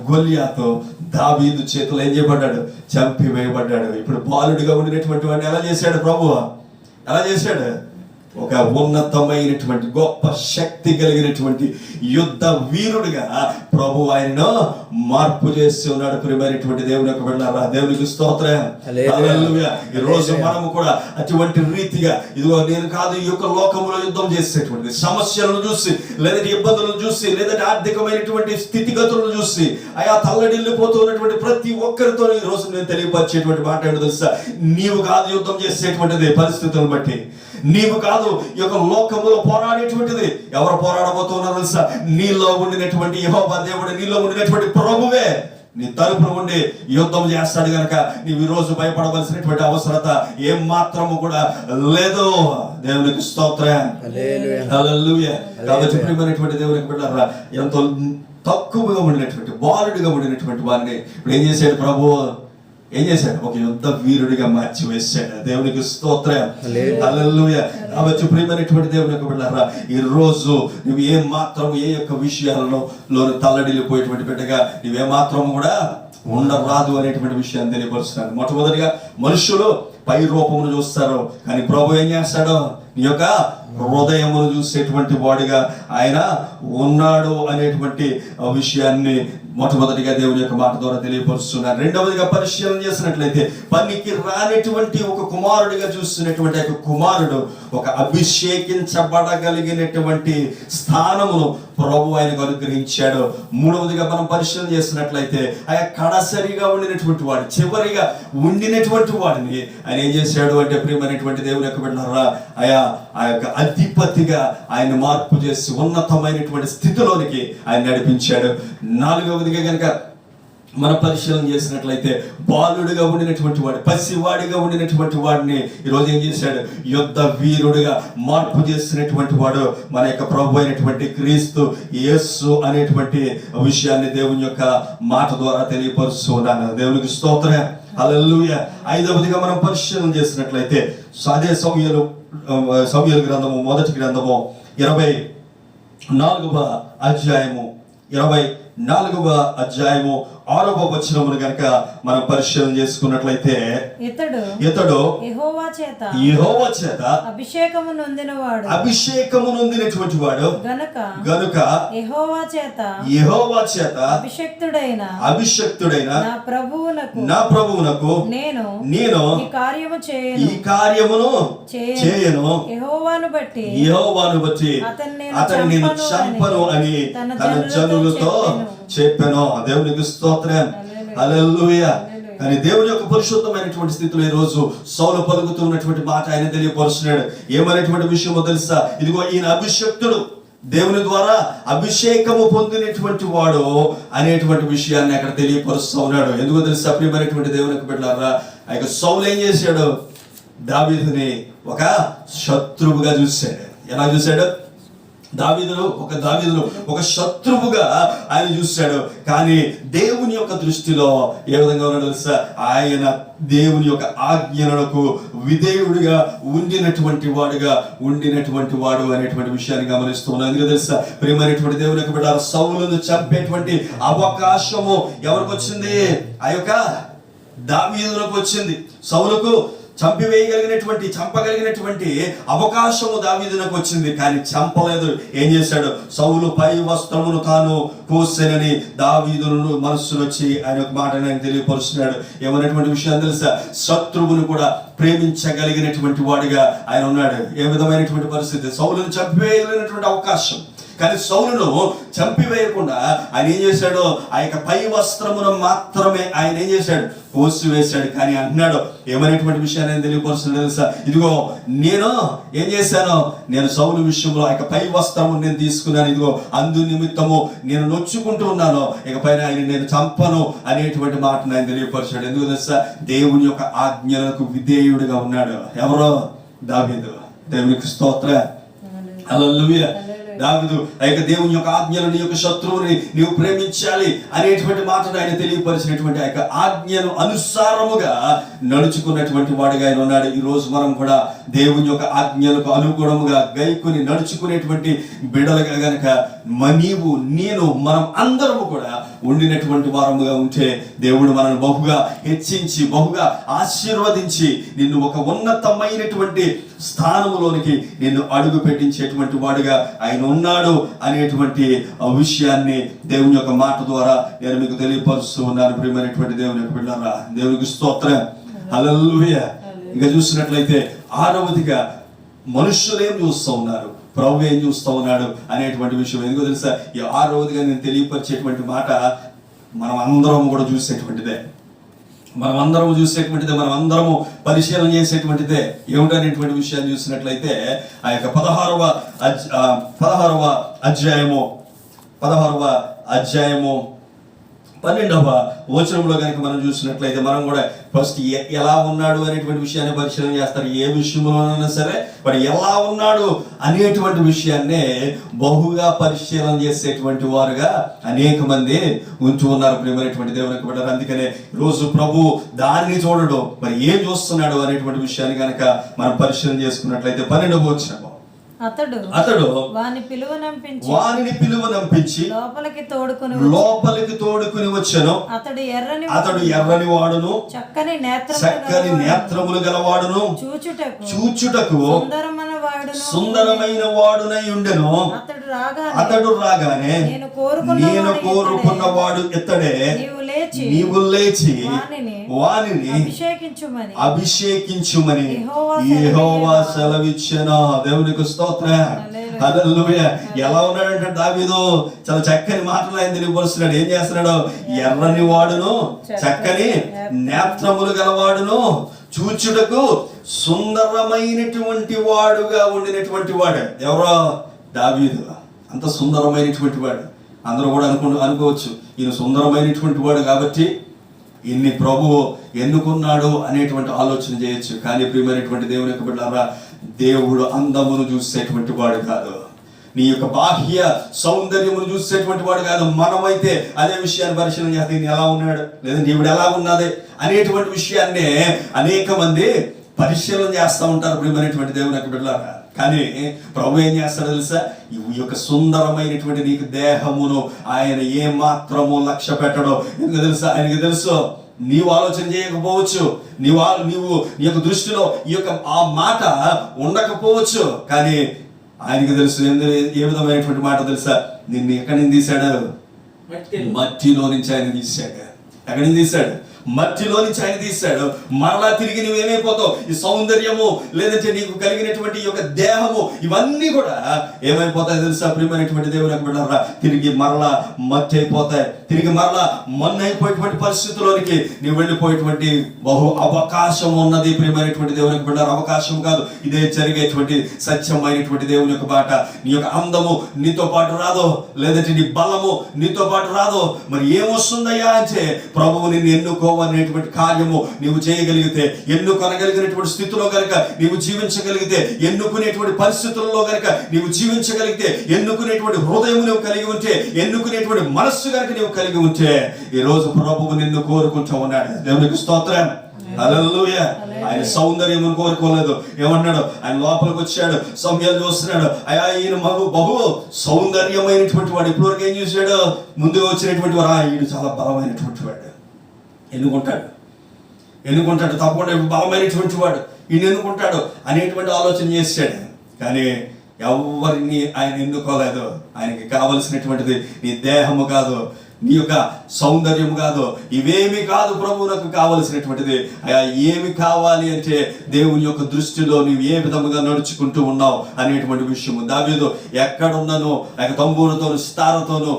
గొల్యాతు దావీదు చేతులు ఏం చేయబడ్డాడు, చంపివేయబడ్డాడు. ఇప్పుడు బాలుడిగా ఉండినటువంటి వాడిని ఎలా చేశాడు ప్రభువు, ఎలా చేశాడు, ఒక ఉన్నతమైనటువంటి గొప్ప శక్తి కలిగినటువంటి యుద్ధ వీరుడిగా ప్రభు ఆయనను మార్పు చేసి ఉన్నాడు. ప్రియమైనటువంటి దేవుని యొక్క బిడ్డలారా, దేవునికి స్తోత్రం. హల్లెలూయా. ఈ రోజు మనము కూడా అటువంటి రీతిగా, ఇదిగో నేను కాదు, ఈ యొక్క లోకంలో యుద్ధం చేసేటువంటి సమస్యలను చూసి, లేదంటే ఇబ్బందులను చూసి, లేదంటే ఆర్థికమైనటువంటి స్థితిగతులను చూసి ఆయా తల్లడిల్లిపోతూ ఉన్నటువంటి ప్రతి ఒక్కరితో ఈ రోజు నేను తెలియపరిచేటువంటి మాట ఏంటో తెలుసా, నీవు కాదు యుద్ధం చేసేటువంటిది పరిస్థితులను బట్టి, నీవు కాదు ఈ యొక్క లోకములో పోరాడేటువంటిది. ఎవరు పోరాడబోతున్నారు తెలుసా, నీలో ఉండినటువంటి యెహోవా దేవుడు, నీలో ఉండినటువంటి ప్రభువే నీ తరపున ఉండి యుద్ధం చేస్తాడు గనక నీవు ఈ రోజు భయపడవలసినటువంటి అవసరత ఏం మాత్రము కూడా లేదు. దేవునికి స్తోత్రం. హల్లెలూయా. కాబట్టి ప్రియమైనటువంటి దేవునికి బిడ్డలారా, ఎంతో తక్కువగా ఉండినటువంటి బాలుడిగా ఉండినటువంటి వారిని ఇప్పుడు ఏం చేశాడు ప్రభు, ఏం చేశాడు, ఒక యుద్ధ వీరుడిగా మార్చి వేశాడు. దేవునికి స్తోత్రం. హల్లెలూయా. కాబట్టి ప్రియమైనటువంటి దేవుని యొక్క బిడ్డలారా, ఈ రోజు నువ్వు ఏ మాత్రం ఏ యొక్క విషయాలను తల్లడిల్లిపోయేటువంటి బిడ్డగా నువ్వే మాత్రం కూడా ఉండరాదు అనేటువంటి విషయాన్ని తెలియపరుస్తున్నాను. మొట్టమొదటిగా మనుషులు పై రూపమును చూస్తారు, కానీ ప్రభు ఏం చేస్తాడో నీ యొక్క హృదయమును చూసేటువంటి వాడిగా ఆయన ఉన్నాడు అనేటువంటి విషయాన్ని మొట్టమొదటిగా దేవుని యొక్క మాట ద్వారా తెలియపరుస్తున్నారు. రెండవదిగా పరిశీలన చేసినట్లయితే పనికి రానటువంటి ఒక కుమారుడిగా చూస్తున్నటువంటి ఒక కుమారుడు ఒక అభిషేకించబడగలిగినటువంటి స్థానమును ప్రభు ఆయనకు అనుగ్రహించాడు. మూడవదిగా మనం పరిశీలన చేసినట్లయితే ఆయన కడసరిగా ఉండినటువంటి వాడు, చివరిగా ఉండినటువంటి వాడిని ఆయన ఏం చేశాడు అంటే, ప్రియమైనటువంటి దేవుని యొక్క బిడ్డలారా, ఆ యొక్క అధిపతిగా ఆయన మార్పు చేసి ఉన్నతమైనటువంటి స్థితిలోనికి ఆయన నడిపించాడు. నాలుగవదిగా కనుక మనం పరిశీలన చేసినట్లయితే బాలుడిగా ఉండినటువంటి వాడు, పసివాడిగా ఉండినటువంటి వాడిని ఈరోజు ఏం చేశాడు, యుద్ధ వీరుడిగా మార్పు చేసినటువంటి వాడు మన యొక్క ప్రభు అయినటువంటి క్రీస్తు యేసు అనేటువంటి విషయాన్ని దేవుని యొక్క మాట ద్వారా తెలియపరుస్తున్నాను. దేవునికి స్తోత్రం. హల్లెలూయా. ఐదవదిగా మనం పరిశీలన చేసినట్లయితే అదే సమూయేలు గ్రంథము మొదటి గ్రంథము 24వ అధ్యాయము 24వ అధ్యాయము 6వ వచనమును గనుక మనం పరిశీలన చేసుకున్నట్లయితే, ఇతడు యెహోవా చేత అభిషేకము నొందినటువంటి వాడు గనుక యెహోవా చేత అభిషక్తుడైన నా ప్రభువునకు నేను ఈ కార్యమును చేయను, యెహోవాను బట్టి అతన్ని నేను చంపను అని తన జనులతో చెప్పాను. దేవునికి స్తోత్రం. హల్లెలూయా. కానీ దేవుని యొక్క పరిశుద్ధమైనటువంటి స్థితిలో ఈ రోజు సౌలు పలుకుతూ ఉన్నటువంటి మాట ఆయన తెలియపరుస్తున్నాడు. ఏమనేటువంటి విషయమో తెలుసా, ఇదిగో ఈయన అభిషక్తుడు, దేవుని ద్వారా అభిషేకము పొందినటువంటి వాడు అనేటువంటి విషయాన్ని అక్కడ తెలియపరుస్తూ ఉన్నాడు. ఎందుకో తెలుసా ప్రియమైనటువంటి దేవుని యొక్క బిడ్డలారా, ఆ యొక్క సౌలు ఏం చేశాడు, దావీదుని ఒక శత్రువుగా చూశాడు. ఎలా చూశాడు, దావీదును ఒక శత్రువుగా ఆయన చూశాడు. కానీ దేవుని యొక్క దృష్టిలో ఏ విధంగా ఉన్నాడు తెలుసా, ఆయన దేవుని యొక్క ఆజ్ఞలకు విధేయుడిగా ఉండినటువంటి వాడు అనేటువంటి విషయాన్ని గమనిస్తూ ఉన్నాం. ఎందుకు తెలుసా ప్రియమైనటువంటి దేవుని యొక్క బిడ్డ, సౌలును చంపేటువంటి అవకాశము ఎవరికి వచ్చింది, ఆ యొక్క దావీదులకు వచ్చింది. సౌలుకు చంపగలిగినటువంటి అవకాశము దావీదునకు వచ్చింది, కానీ చంపలేదు. ఏం చేశాడు? సౌలు పై వస్త్రమును తాను కోసెనని దావీదును మనస్సులో వచ్చి ఆయన ఒక మాట ఆయన తెలియపరుస్తున్నాడు. ఏమన్నటువంటి విషయం తెలుసా? శత్రువును కూడా ప్రేమించగలిగినటువంటి వాడిగా ఆయన ఉన్నాడు. ఏ విధమైనటువంటి పరిస్థితి? సౌలును చంపేయగలిగినటువంటి అవకాశం, కానీ సౌలును చంపివేయకుండా ఆయన ఏం చేశాడు? ఆ యొక్క పై వస్త్రమును మాత్రమే ఆయన ఏం చేశాడు? కోసివేశాడు. కానీ అంటున్నాడు, ఏమనేటువంటి విషయాన్ని తెలియపరుస్తుంది తెలుసా? ఇదిగో నేను ఏం చేశాను? నేను సౌలు విషయంలో ఆ యొక్క పై వస్త్రము నేను తీసుకున్నాను, ఇదిగో అందు నిమిత్తము నేను నొచ్చుకుంటూ ఉన్నాను, ఇకపైన ఆయన నేను చంపను అనేటువంటి మాటను ఆయన తెలియపరిచాడు. ఎందుకు తెలుసా? దేవుని యొక్క ఆజ్ఞలకు విధేయుడిగా ఉన్నాడు. ఎవరో? దావీదు. దేవునికి స్తోత్రం. హల్లెలూయా. దావీదు ఆ యొక్క దేవుని యొక్క ఆజ్ఞలు, నీ యొక్క శత్రువుని నీవు ప్రేమించాలి అనేటువంటి మాటను ఆయన తెలియపరిచినటువంటి ఆ యొక్క ఆజ్ఞను అనుసారముగా నడుచుకున్నటువంటి వాడిగా ఆయన ఉన్నాడు. ఈ రోజు మనం కూడా దేవుని యొక్క ఆజ్ఞలకు అనుగుణముగా గైకుని నడుచుకునేటువంటి బిడలుగా గనక నీవు నేను మనం అందరము కూడా ఉండినటువంటి వారముగా ఉంటే దేవుడు మనల్ని బహుగా హెచ్చించి బహుగా ఆశీర్వదించి నిన్ను ఒక ఉన్నతమైనటువంటి స్థానములోనికి నిన్ను అడుగు పెట్టించేటువంటి వాడుగా ఆయన ఉన్నాడు అనేటువంటి విషయాన్ని దేవుని యొక్క మాట ద్వారా నేను మీకు తెలియపరుస్తూ ఉన్నాను. ప్రియమైనటువంటి దేవుని యొక్క బిడ్డలారా, దేవునికి స్తోత్రం. హల్లెలూయా. ఇంకా చూసినట్లయితే ఆరవదిగా మనుషులు ఏం చూస్తూ ఉన్నారు, ప్రభు ఏం చూస్తూ ఉన్నాడు అనేటువంటి విషయం. ఎందుకో తెలుసా? ఈ ఆరవదిగా నేను తెలియపరిచేటువంటి మాట మనం అందరం కూడా చూసేటువంటిదే, మనం అందరము పరిశీలన చేసేటువంటిదే. ఏమిటనేటువంటి విషయాన్ని చూసినట్లయితే ఆ యొక్క 16వ అధ్యాయము 12వ వచనంలో కనుక మనం చూసినట్లయితే మనం కూడా ఫస్ట్ ఎలా ఉన్నాడు అనేటువంటి విషయాన్ని పరిశీలన చేస్తారు. ఏ విషయంలోనైనా సరే వాడు ఎలా ఉన్నాడు అనేటువంటి విషయాన్నే బహుగా పరిశీలన చేసేటువంటి వారుగా అనేక మంది ఉంటూ ఉన్నారు. ప్రియమైనటువంటి దేవునికి బిడ్డలారా, అందుకనే రోజు ప్రభు దాన్ని చూడడు, మరి ఏం చూస్తున్నాడు అనేటువంటి విషయాన్ని కనుక మనం పరిశీలన చేసుకున్నట్లయితే 12వ వచనం, అతడు వానిని పిలువనంపించి లోపలికి తోడుకుని వచ్చెను. అతడు ఎర్రని వాడును, చక్కని నేత్రములు గలవాడును, చూచుటకు సుందరమైన వాడునై ఉండెను. అతడు రాగానే నేను కోరుకున్నవాడు ఇతడే, నీవు లేచి వానిని అభిషేకించుమని యెహోవా సెలవిచ్చెను. దేవునికి స్తోత్రం. హల్లెలూయా. ఎలా ఉన్నాడంటే దావీదు చాలా చక్కని మాటలు ఆయన తెలియపరుస్తున్నాడు. ఏం చేస్తున్నాడు? ఎర్రని వాడును, చక్కని నేత్రములు గలవాడును, చూచుటకు సుందరమైనటువంటి వాడుగా ఉండినటువంటి వాడు. ఎవరో? దావీదు. అంత సుందరమైనటువంటి వాడు. అందరూ కూడా అనుకోవచ్చు ఈయన సుందరమైనటువంటి వాడు కాబట్టి ఇన్ని ప్రభువు ఎన్నుకున్నాడు అనేటువంటి ఆలోచన చేయొచ్చు. కానీ ప్రియమైనటువంటి దేవుని యొక్క బిడ్డలారా, దేవుడు అందమును చూసేటువంటి వాడు కాదు, నీ యొక్క బాహ్య సౌందర్యమును చూసేటువంటి వాడు కాదు. మనమైతే అదే విషయాన్ని పరిశీలన చేస్తే ఈయన ఎలా ఉన్నాడు, లేదంటే ఈవిడ ఎలా ఉన్నది అనేటువంటి విషయాన్నే అనేక మంది పరిశీలన చేస్తూ ఉంటారు. ప్రియమైనటువంటి దేవుని యొక్క బిడ్డలారా, కానీ ప్రభు ఏం చేస్తాడో తెలుసా? ఈ యొక్క సుందరమైనటువంటి నీకు దేహమును ఆయన ఏ మాత్రము లక్ష్య పెట్టడో. ఎందుకు తెలుసా? ఆయనకి తెలుసు. నీవు ఆలోచన చేయకపోవచ్చు, నీవు నీ యొక్క దృష్టిలో ఈ యొక్క ఆ మాట ఉండకపోవచ్చు, కానీ ఆయనకి తెలుసు. ఏ విధమైనటువంటి మాట తెలుసా? నిన్ను ఎక్కడి నుంచి తీశాడు? మట్టిలో నుంచి ఆయన తీశాడు. ఎక్కడి నుంచి తీశాడు? మట్టిలో నుంచి ఆయన తీశాడు. మరలా తిరిగి నువ్వేమైపోతావు? ఈ సౌందర్యము లేదంటే నీకు కలిగినటువంటి ఈ యొక్క దేహము ఇవన్నీ కూడా ఏమైపోతాయి తెలుసా? ప్రియమైనటువంటి దేవుని బిడ్డలారా, తిరిగి మరలా మట్టి అయిపోతాయి. తిరిగి మరలా మన్ను అయిపోయేటువంటి పరిస్థితుల్లోనికి నీవు వెళ్ళిపోయేటువంటి బహు అవకాశం ఉన్నది. ప్రియమైనటువంటి దేవుని బిడ్డలారా, అవకాశం కాదు, ఇదే జరిగేటువంటి సత్యమైనటువంటి దేవుని యొక్క బాట. నీ యొక్క అందము నీతో పాటు రాదు, లేదంటే నీ బలము నీతో పాటు రాదు. మరి ఏమొస్తుందయ్యా అంటే ప్రభువు నిన్ను ఎన్నుకోవనేటువంటి కార్యము నీవు చేయగలిగితే, ఎన్నుకొనగలిగినటువంటి స్థితిలో కనుక నీవు జీవించగలిగితే, ఎన్నుకునేటువంటి పరిస్థితుల్లో కనుక నీవు జీవించగలిగితే, ఎన్నుకునేటువంటి హృదయం నువ్వు కలిగి ఉంటే, ఎన్నుకునేటువంటి మనస్సు కనుక నీవు కలిగి ఉంటే, ఈ రోజు ప్రభువు నిన్ను కోరుకుంటూ ఉన్నాడు. దేవునికి స్తోత్రం. హల్లెలూయా. ఆయన సౌందర్యం కోరుకోలేదు. ఏమన్నాడు? ఆయన లోపలికి వచ్చాడు, సమయాలు చూస్తున్నాడు. అయ్యా ఈయన బహు సౌందర్యమైనటువంటి వాడు. ఇప్పటివరకు ఏం చూశాడు? ముందుగా వచ్చినటువంటి వాడు ఈయన చాలా బలమైనటువంటి వాడు. ఎన్నుకుంటాడు. ఎన్నుకుంటాడు, తప్పకుండా బలమైనటువంటి వాడు ఈయన ఎన్నుకుంటాడు అనేటువంటి ఆలోచన చేశాడు. కానీ ఎవరిని ఆయన ఎన్నుకోలేదు. ఆయనకి కావలసినటువంటిది నీ దేహము కాదు, నీ యొక్క సౌందర్యము కాదు, ఇవేమి కాదు ప్రభువునకు కావలసినటువంటిది. అయ్యా ఏమి కావాలి అంటే దేవుని యొక్క దృష్టిలో నీవు ఏ విధముగా నడుచుకుంటూ ఉన్నావు అనేటువంటి విషయము. దావీదు ఎక్కడున్నానో తంబూరుతోను సితారతోను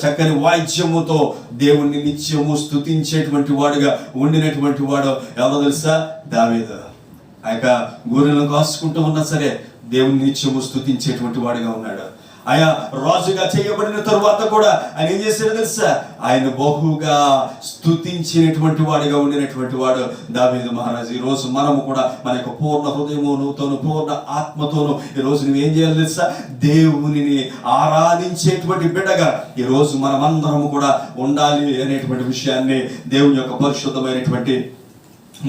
చక్కని వాయిద్యముతో దేవుణ్ణి నిత్యము స్తుతించేటువంటి వాడుగా ఉండినటువంటి వాడు ఎవరో తెలుసా? దావీదు. ఆ యొక్క గొర్రెలను కాసుకుంటూ ఉన్నా సరే దేవుని నిత్యము స్తుతించేటువంటి వాడుగా ఉన్నాడు. ఆయన రాజుగా చేయబడిన తరువాత కూడా ఆయన ఏం చేశాడో తెలుసా? ఆయన బహుగా స్తుతించినటువంటి వాడిగా ఉండినటువంటి వాడు దావీదు మహారాజు. ఈ రోజు మనము కూడా మన యొక్క పూర్ణ హృదయముతోను పూర్ణ ఆత్మతోను ఈ రోజు నువ్వేం చేయాలి తెలుసా? దేవునిని ఆరాధించేటువంటి బిడ్డగా ఈ రోజు మనమందరము కూడా ఉండాలి అనేటువంటి విషయాన్ని దేవుని యొక్క పరిశుద్ధమైనటువంటి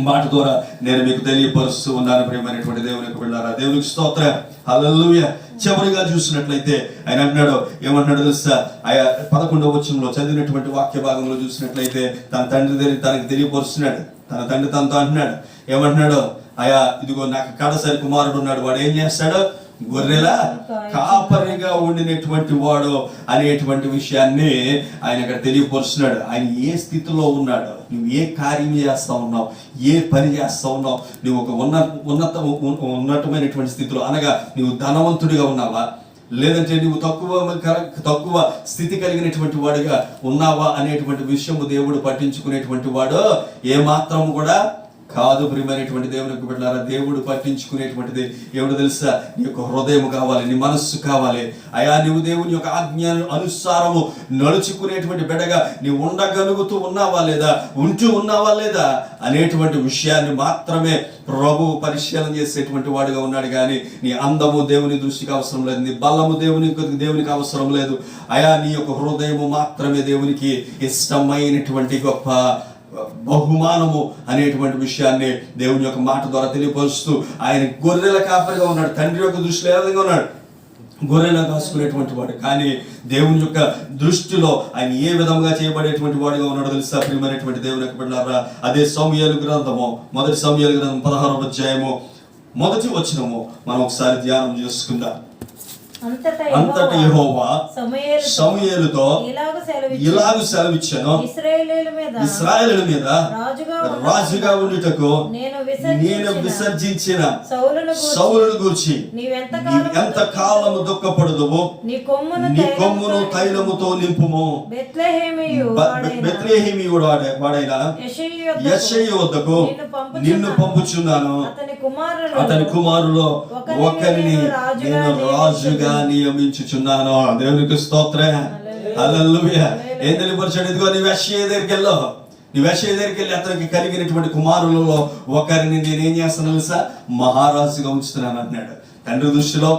మాట ద్వారా నేను మీకు తెలియపరుస్తూ ఉన్నాను. ప్రియమైనటువంటి దేవునికి బిడ్డలారా, దేవునికి స్తోత్రం. హల్లెలూయా. చివరిగా చూసినట్లయితే ఆయన అన్నాడు, ఏమన్నాడు తెలుసా? 11వ వచనంలో చదివినటువంటి వాక్య భాగంలో చూసినట్లయితే తన తండ్రి తనకి తెలియపరుస్తున్నాడు. తన తండ్రి తనతో అంటున్నాడు, ఏమంటున్నాడు? ఇదిగో నాకు కడసరి కుమారుడు ఉన్నాడు, వాడు ఏం చేస్తాడు? గొర్రెల కాపరిగా ఉండినటువంటి వాడు అనేటువంటి విషయాన్ని ఆయన ఇక్కడ తెలియపరుస్తున్నాడు. ఆయన ఏ స్థితిలో ఉన్నాడు, నువ్వు ఏ కార్యం చేస్తా ఉన్నావు, ఏ పని చేస్తా ఉన్నావు, నువ్వు ఒక ఉన్నతమైనటువంటి స్థితిలో అనగా నువ్వు ధనవంతుడిగా ఉన్నావా, లేదంటే నువ్వు తక్కువ స్థితి కలిగినటువంటి వాడిగా ఉన్నావా అనేటువంటి విషయము దేవుడు పట్టించుకునేటువంటి వాడు ఏ మాత్రము కూడా కాదు. ప్రియమైనటువంటి దేవునికి బిడ్డలారా, దేవుడు పట్టించుకునేటువంటిది ఏమిటో తెలుసా? నీ యొక్క హృదయం కావాలి, నీ మనస్సు కావాలి. నువ్వు దేవుని యొక్క ఆజ్ఞ అనుసారము నడుచుకునేటువంటి బిడ్డగా నీవు ఉండగలుగుతూ ఉన్నావా లేదా, ఉంటూ ఉన్నావా లేదా అనేటువంటి విషయాన్ని మాత్రమే ప్రభు పరిశీలన చేసేటువంటి వాడుగా ఉన్నాడు. కానీ నీ అందము దేవుని దృష్టికి అవసరం లేదు, నీ బలము దేవునికి అవసరం లేదు. నీ యొక్క హృదయము మాత్రమే దేవునికి ఇష్టమైనటువంటి గొప్ప బహుమానము అనేటువంటి విషయాన్ని దేవుని యొక్క మాట ద్వారా తెలియపరుస్తూ ఆయన గొర్రెల కాపరిగా ఉన్నాడు. తండ్రి యొక్క దృష్టిలో ఏ విధంగా ఉన్నాడు? గొర్రెలను కాసుకునేటువంటి వాడు. కానీ దేవుని యొక్క దృష్టిలో ఆయన ఏ విధంగా చేయబడేటువంటి వాడుగా ఉన్నాడో తెలుసా? ప్రియమైనటువంటి దేవుని యొక్క బిడ్డలారా, అదే సమూయేలు గ్రంథము, మొదటి సమూయేలు గ్రంథం 16వ అధ్యాయము మొదటి వచనము మనం ఒకసారి ధ్యానం చేసుకుందాం. అంతటా యెహోవా సమూయేలుతో ఇలాగు సెలవిచ్చాను, ఇశ్రాయేలుల మీద రాజుగా ఉండుటకు నేను విసర్జించిన సౌలును గూర్చి ఎంత కాలము దుఃఖపడదువు, నీ కొమ్మును తైలముతో నింపుము. బెత్లెహేమీయుడు వాడైన యెషయి వద్దకు నిన్ను పంపుచున్నాను, అతని కుమారులో ఒకరిని నేను రాజుగా నియమించుచున్నాను. దేవునికి స్తోత్రం. హల్లెలూయా. ఏం తెలియపరిచాడు? ఇదిగో నీ యెషయి దగ్గరికి వెళ్ళు, నీ యెషయి దగ్గరికి వెళ్ళి అతనికి కలిగినటువంటి కుమారులలో ఒకరిని నేనేం చేస్తాను తెలుసా? మహారాజుగా ఉంచుతున్నాను అంటున్నాడు. తండ్రి దృష్టిలో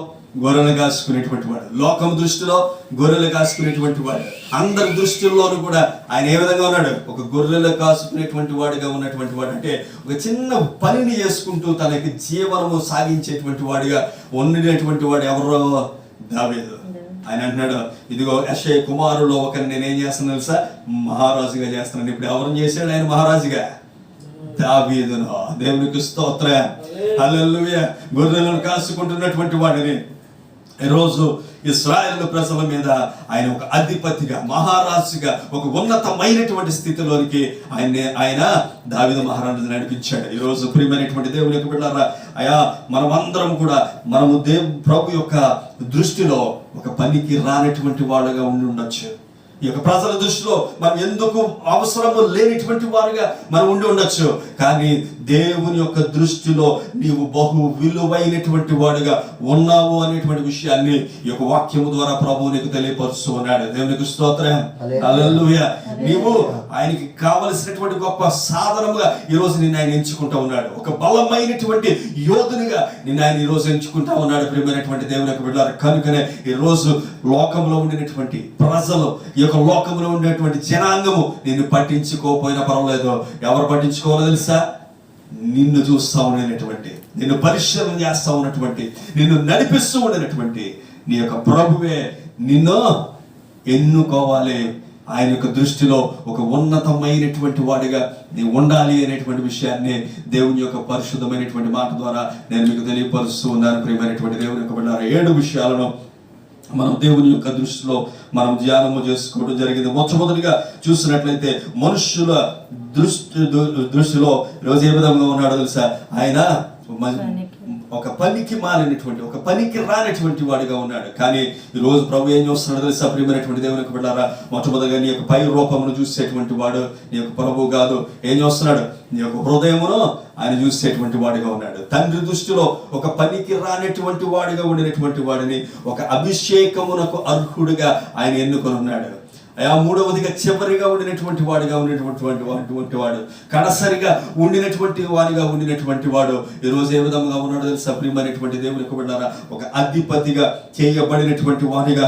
గొర్రెలు కాసుకునేటువంటి వాడు, లోకం దృష్టిలో గొర్రెలు కాసుకునేటువంటి వాడు, అందరి దృష్టిల్లోనూ కూడా ఆయన ఏ విధంగా ఉన్నాడు? ఒక గొర్రెలు కాసుకునేటువంటి వాడుగా ఉన్నటువంటి వాడు. అంటే ఒక చిన్న పనిని చేసుకుంటూ తనకి జీవనము సాగించేటువంటి వాడిగా ఉండినటువంటి వాడు ఎవరో? దావీదు. ఆయన అంటున్నాడు, ఇదిగో యెషయి కుమారులో ఒకరిని నేనేం చేస్తాను తెలుసా? మహారాజుగా చేస్తున్నాను. ఇప్పుడు ఎవరిని చేశాడు ఆయన మహారాజుగా? దావీదును. దేవునికి స్తోత్రం. హల్లెలూయా. గొర్రెలను కాసుకుంటున్నటువంటి వాడిని ఈరోజు ఇశ్రాయేలు ప్రజల మీద ఆయన ఒక అధిపతిగా, మహారాజుగా, ఒక ఉన్నతమైనటువంటి స్థితిలోనికి ఆయన దావీదు మహారాజు నడిపించాడు. ఈరోజు ప్రియమైనటువంటి దేవుని యొక్క బిడ్డలారా, మనమందరం కూడా మనము ప్రభు యొక్క దృష్టిలో ఒక పనికి రానటువంటి వాళ్ళుగా ఉండి ఉండొచ్చు. ఈ యొక్క ప్రజల దృష్టిలో మనం ఎందుకు అవసరము లేనిటువంటి వారుగా మనం ఉండి ఉండొచ్చు. కానీ దేవుని యొక్క దృష్టిలో నీవు బహు విలువైనటువంటి వాడుగా ఉన్నావు అనేటువంటి విషయాన్ని ఈ యొక్క వాక్యము ద్వారా ప్రభువు నీకు తెలియపరుస్తూ ఉన్నాడు. దేవునికి స్తోత్రం. హల్లెలూయా. నీవు ఆయనకి కావలసినటువంటి గొప్ప సాధనముగా ఈరోజు నిన్ను ఆయన ఎంచుకుంటా ఉన్నాడు. ఒక బలమైనటువంటి యోధునిగా నిన్ను ఆయన ఈరోజు ఎంచుకుంటా ఉన్నాడు. ప్రియమైనటువంటి దేవుని యొక్క బిడ్డలారా, కనుకనే ఈరోజు లోకంలో ఉండినటువంటి ప్రజలు, ఈ యొక్క లోకంలో ఉండేటువంటి జనాంగము నిన్ను పట్టించుకోకపోయినా పర్వాలేదు. ఎవరు పట్టించుకోవాలో తెలుసా? నిన్ను చూస్తా ఉండేటువంటి, నిన్ను పరిశీలన చేస్తా ఉన్నటువంటి, నిన్ను నడిపిస్తూ ఉండేటువంటి నీ యొక్క ప్రభువే నిన్ను ఎన్నుకోవాలి, ఆయన యొక్క దృష్టిలో ఒక ఉన్నతమైనటువంటి వాడిగా నీ ఉండాలి అనేటువంటి విషయాన్ని దేవుని యొక్క పరిశుద్ధమైనటువంటి మాట ద్వారా నేను మీకు తెలియపరుస్తూ ఉన్నాను. ప్రియమైనటువంటి దేవుని యొక్క బిడ్డలారా, 7 విషయాలను మనం దేవుని యొక్క దృష్టిలో మనం ధ్యానము చేసుకోవడం జరిగింది. మొట్టమొదటిగా చూసినట్లయితే మనుషుల దృష్టిలో ఈరోజు ఏ విధంగా ఉన్నాడో తెలుసా? ఆయన ఒక పనికి మాలినటువంటి, ఒక పనికి రానటువంటి వాడిగా ఉన్నాడు. కానీ ఈరోజు ప్రభు ఏం చేస్తున్నాడు తెలుసా? ప్రియమైనటువంటి దేవుని యొక్క బిడ్డలారా, మొట్టమొదటిగా నీ యొక్క పై రూపమును చూసేటువంటి వాడు నీ యొక్క ప్రభు కాదు. ఏం చేస్తున్నాడు? నీ యొక్క హృదయమును ఆయన చూసేటువంటి వాడిగా ఉన్నాడు. తండ్రి దృష్టిలో ఒక పనికి రానటువంటి వాడిగా ఉండినటువంటి వాడిని ఒక అభిషేకమునకు అర్హుడిగా ఆయన ఎన్నుకొని ఉన్నాడు. మూడవదిగా చివరిగా ఉండినటువంటి వాడిగా ఉండినటువంటి వాడు, కడసరిగా ఉండినటువంటి వాడిగా ఉండినటువంటి వాడు ఈరోజు ఏ విధంగా ఉన్నాడు తెలుసా? ప్రియమైనటువంటి దేవుని యొక్క బిడ్డలారా, ఒక అధిపతిగా చేయబడినటువంటి వాడిగా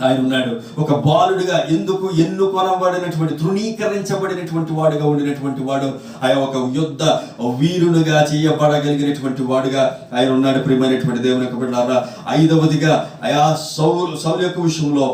ఆయన ఉన్నాడు. ఒక బాలుడిగా ఎందుకు ఎన్నుకొనబడినటువంటి, తృణీకరించబడినటువంటి వాడుగా ఉండినటువంటి వాడు, ఆయన ఒక యుద్ధ వీరునిగా చేయబడగలిగినటువంటి వాడుగా ఆయన ఉన్నాడు. ప్రియమైనటువంటి దేవుని యొక్క బిడ్డలారా, 5వదిగా సౌలు యొక్క విషయంలో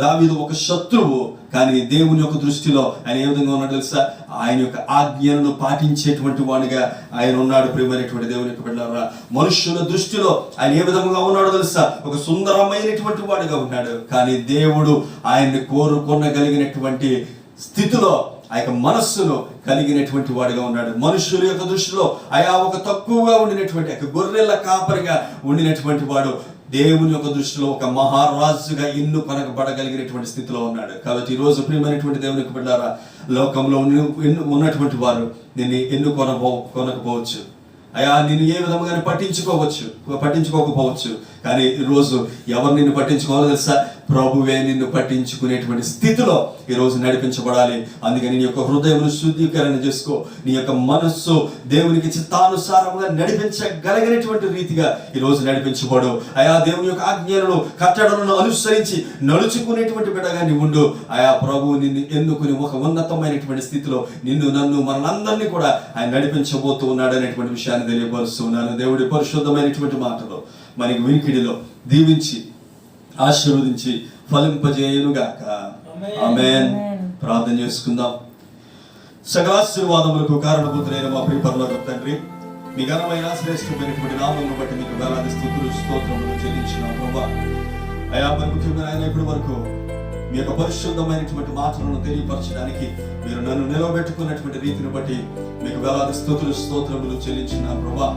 దావీదు ఒక శత్రువు, కానీ దేవుని యొక్క దృష్టిలో ఆయన ఏ విధంగా ఉన్నాడు తెలుసా? ఆయన యొక్క ఆజ్ఞలను పాటించేటువంటి వాడిగా ఆయన ఉన్నాడు. ప్రియమైనటువంటి దేవుని యొక్క బిడ్డలారా, మనుషుల దృష్టిలో ఆయన ఏ విధంగా ఉన్నాడో తెలుసా? ఒక సుందరమైనటువంటి వాడిగా ఉన్నాడు. కానీ దేవుడు ఆయన్ని కోరుకొనగలిగినటువంటి స్థితిలో ఆ యొక్క మనస్సును కలిగినటువంటి వాడిగా ఉన్నాడు. మనుషుల యొక్క దృష్టిలో ఒక తక్కువగా ఉండినటువంటి, గొర్రెల కాపరిగా ఉండినటువంటి వాడు దేవుని యొక్క దృష్టిలో ఒక మహారాజుగా ఎన్నుకొనబడగలిగినటువంటి స్థితిలో ఉన్నాడు. కాబట్టి ఈరోజు ప్రియమైనటువంటి దేవుని యొక్క బిడ్డలారా, లోకంలో ఉన్నటువంటి వారు నిన్ను ఎన్నుకొనకపోవచ్చు, నిన్ను ఏ విధంగా పట్టించుకోకపోవచ్చు. కానీ ఈరోజు ఎవరు నిన్ను పట్టించుకోవాలో తెలుసా? ప్రభువే నిన్ను పట్టించుకునేటువంటి స్థితిలో ఈరోజు నడిపించబడాలి. అందుకని నీ యొక్క హృదయం శుద్ధీకరణ చేసుకో. నీ యొక్క మనస్సు దేవునికి చిత్తానుసారంగా నడిపించగలిగినటువంటి రీతిగా ఈరోజు నడిపించబడు. దేవుని యొక్క ఆజ్ఞలను, కట్టడలను అనుసరించి నడుచుకునేటువంటి బిడ్డగా నీ ఉండు. ప్రభువు నిన్ను ఎన్నుకుని ఒక ఉన్నతమైనటువంటి స్థితిలో నిన్ను, నన్ను, మనందరినీ కూడా ఆయన నడిపించబోతూ ఉన్నాడు అనేటువంటి విషయాన్ని తెలియపరుస్తున్నాను. దేవుడి పరిశుద్ధమైనటువంటి మాటలో మనకి వినికిడిలో దీవించి ఆశీర్వదించి ఫలింపజేయునుగాక. ఆమేన్. ప్రార్థన చేసుకుందాం. సకలాశీర్వాదములకు కారణభూతులైన మా ప్రియ పరలోకపు తండ్రి, మీ ఘనమైన శ్రేష్టమైనటువంటి నామమును బట్టి మీకు వేలాది స్తుతులు స్తోత్రములు చెల్లించున్నాం ప్రభువా. మరి ముఖ్యంగా ఆయన ఇప్పటి వరకు మీ యొక్క పరిశుద్ధమైనటువంటి మాటలను తెలియపరచడానికి మీరు నన్ను నిలవబెట్టుకున్నటువంటి రీతిని బట్టి మీకు వేలాది స్తుతులు స్తోత్రములు చెల్లించున్నాం ప్రభువా.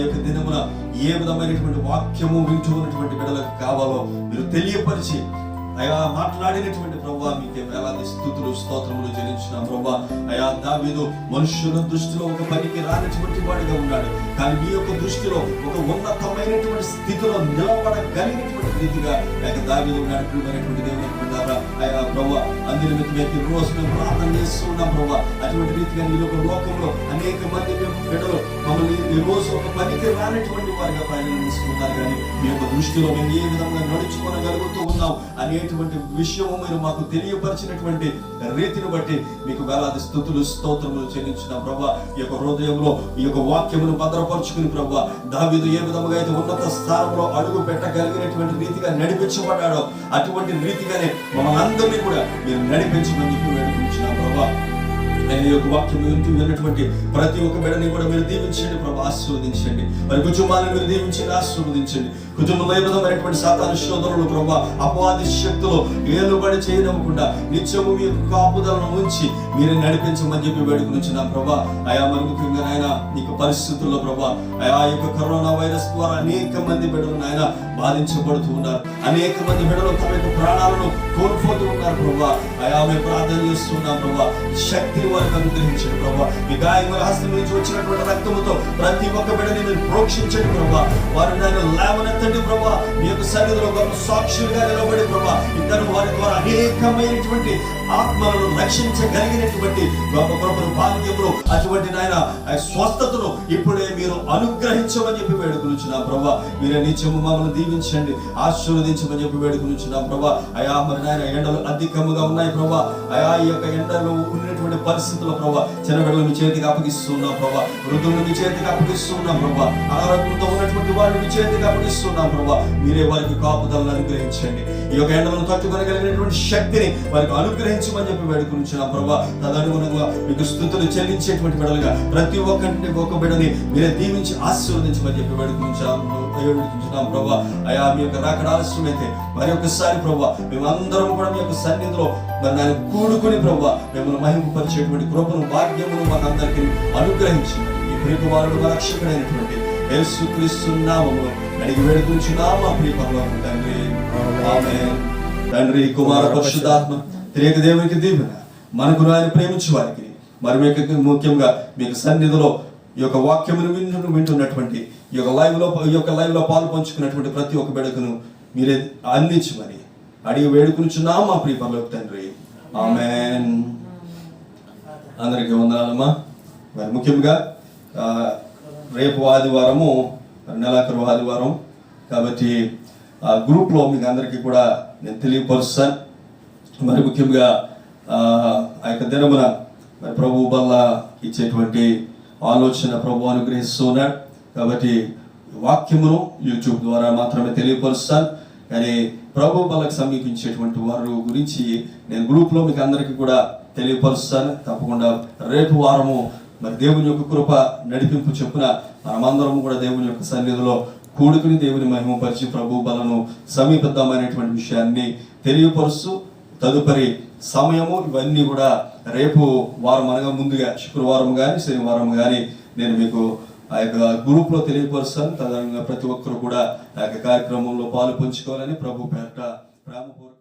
యొక్క దినమున ఏ విధమైనటువంటి వాక్యము వింటూ ఉన్నటువంటి బిడ్డలకు కావాలో మీరు తెలియపరిచి మాట్లాడినటువంటి ప్రభువా, మీకే వేలాది స్తుతులు స్తోత్రములు చెల్లించున్నాం ప్రభువా. దావీదు మనుషుల దృష్టిలో ఒక పనికి రానటువంటి వాడిగా ఉన్నాడు, కానీ మీ యొక్క దృష్టిలో ఒక ఉన్నతమైనటువంటి స్థితిలో నిలబడగలిగినటువంటి రీతిగా దావీదు ఉన్నాడు. దేవుని బిడ్డలారా, ప్రభువా, అందునిమిత్తం రోజు మేము ప్రార్థన చేస్తున్నాం ప్రభువా. అటువంటి రీతిగా ఈ యొక్క లోకంలో అనేక మంది బిడ్డలు మమ్మల్ని ఈ రోజు ఒక పనికి రానటువంటి వారిగా ప్రయాణిస్తున్నారు, కానీ మీ యొక్క దృష్టిలో మేము ఏ విధంగా నడుచుకోగలుగుతూ ఉన్నాం అనేటువంటి విషయము మీరు మాకు తెలియపరిచినటువంటి రీతిని బట్టి మీకు వేలాది స్తుతులు స్తోత్రములు చెల్లించిన ప్రభువా. ఈ యొక్క హృదయంలో ఈ యొక్క వాక్యమును భద్రపరుచుకుని ప్రభువా, దావీదు ఏ విధంగా అయితే ఉన్నత స్థానంలో అడుగు పెట్టగలిగినటువంటి రీతిగా నడిపించబడ్డాడో అటువంటి రీతిగానే మమ్మల్ని అందరినీ కూడా మీరు నడిపించమని చెప్పి వేడుకుంటున్నాం ప్రభువా. ఈ యొక్క వాక్యం విన్నటువంటి ప్రతి ఒక్క బిడ్డని కూడా మీరు దీవించండి ప్రభా, ఆశీర్వదించండి. మరి కుటుంబాలను మీరు దీవించండి, ఆశీర్వదించండి. కుటుంబంలో ఏ విధమైనటువంటి సాతాను శోధనలు ప్రభా, అపవాది శక్తులు ఏలుబడి చేయనివ్వకుండా నిత్యము మీ యొక్క కాపుదలను ఉంచి మీరే నడిపించమని చెప్పి వేడుకునిచ్చిన ప్రభా. మరి ముఖ్యంగా ఆయన ఈ పరిస్థితుల్లో ప్రభా, యొక్క కరోనా వైరస్ ద్వారా అనేక మంది బిడ్డలు ఆయన బాధించబడుతూ ఉన్నారు. అనేక మంది బిడ్డలు తమ యొక్క ప్రాణాలను కోల్పోతూ ఉన్నారు ప్రభా. మేము ప్రార్థన చేస్తున్నాం ప్రభా, శక్తిని వారికి అనుగ్రహించండి ప్రభా. మీ గాయముల హస్తం నుంచి వచ్చినటువంటి రక్తముతో ప్రతి ఒక్క బిడ్డని మీరు ప్రోక్షించండి ప్రభా. వారిని ఆయన లేవనెత్తండి ప్రభా. మీ యొక్క సన్నిధిలో గొప్ప సాక్షులుగా నిలబడి ప్రభా, ఇంకా వారి ద్వారా అనేకమైనటువంటి ఆత్మలను రక్షించగలిగినటువంటి గొప్ప గొప్ప భాగ్యములు, అటువంటి నాయన స్వస్థతను ఇప్పుడే మీరు అనుగ్రహించమని చెప్పి వేడుకొనిచున్నాం ప్రభా. మీరే నిత్యము మమ్మల్ని దీవించండి, ఆశీర్వదించమని చెప్పి వేడుకొనిచున్నాం ప్రభా. మరి నాయన ఎండలు అధికముగా ఉన్నాయి ప్రభా. ఈ యొక్క ఎండలు ఉన్నటువంటి పరిస్థితుల్లో ప్రభా, చిన్న బిడ్డలు మీ చేతికి అప్పగిస్తున్నాం ప్రభా. వృద్ధులను మీ చేతికి అప్పగిస్తున్నాం ప్రభా. అనారోగ్యంతో ఉన్నటువంటి వారిని మీ చేతికి అప్పగిస్తున్నాం ప్రభా. మీరే వారికి కాపుదలను అనుగ్రహించండి. ఈ యొక్క ఎండలను తట్టుకోగలిగినటువంటి శక్తిని వారికి అనుగ్రహించమని చెప్పి వేడుకుంటున్నాం ప్రభా. తదనుగుణంగా మీకు స్థుతులు చెల్లించేటువంటి బిడ్డలుగా ప్రతి ఒక్కరిని ఒక్క బిడ్డని మీరే దీవించి ఆశీర్వదించమని చెప్పి వేడుకుంటున్నాం ప్రభా. అయా మీ యొక్క రాకడ ఆలస్యమైతే మరి ఒక్కసారి ప్రభా మేమందరం కూడా మీ యొక్క సన్నిధిలో మరి నేను కూడుకుని ప్రభా మిమ్మల్ని మహిమపరిచేటువంటి కృపను భాగ్యమును మాకు అందరికీ అనుగ్రహించి ఈ ప్రియకుమారుడు మా రక్షకుడైనటువంటి యేసుక్రీస్తు నామములో అడిగి వేడుకుంటున్నాం మా ప్రియ పరలోకపు తండ్రి. ఆమేన్. తండ్రి, కుమార, పరిశుద్ధాత్మ త్రియేక దేవునికి దీవెన. మనకు ఆయన ప్రేమించే వారికి మరి మీకు ముఖ్యంగా మీకు సన్నిధిలో ఈ యొక్క వాక్యమును వింటున్నటువంటి ఈ యొక్క లైవ్ లో పాలు పంచుకున్నటువంటి ప్రతి ఒక్క బిడ్డకును మీరే అందించమని అడిగి వేడుకుంటున్నాం మా ప్రియ పరలోకపు తండ్రి. ఆమేన్. అందరికీ వందనాలమ్మా. మరి ముఖ్యంగా రేపు ఆదివారము నెలాఖరు ఆదివారం కాబట్టి ఆ గ్రూప్లో మీకు అందరికీ కూడా నేను తెలియపరుస్తాను. మరి ముఖ్యంగా ఆ యొక్క దినమున మరి ప్రభు వల్ల ఇచ్చేటువంటి ఆలోచన ప్రభు అనుగ్రహిస్తున్నాడు కాబట్టి వాక్యమును యూట్యూబ్ ద్వారా మాత్రమే తెలియపరుస్తాను. కానీ ప్రభు బలకు సమీపించేటువంటి వారి గురించి నేను గ్రూప్లో మీకు అందరికీ కూడా తెలియపరుస్తాను. తప్పకుండా రేపు వారము మరి దేవుని యొక్క కృప నడిపింపు చొప్పున మనమందరం కూడా దేవుని యొక్క సన్నిధిలో కూడుకుని దేవుని మహిమపరిచి ప్రభు బలను సమీపిద్దామనేటువంటి విషయాన్ని తెలియపరుస్తూ తదుపరి సమయము ఇవన్నీ కూడా రేపు వారం అనగా ముందుగా శుక్రవారం కానీ శనివారం కానీ నేను మీకు ఆ యొక్క గ్రూప్లో తెలియపరుస్తాను. తదనంగా ప్రతి ఒక్కరు కూడా ఆ యొక్క కార్యక్రమంలో పాలు పంచుకోవాలని ప్రభు పేరట ప్రేమపూర్వక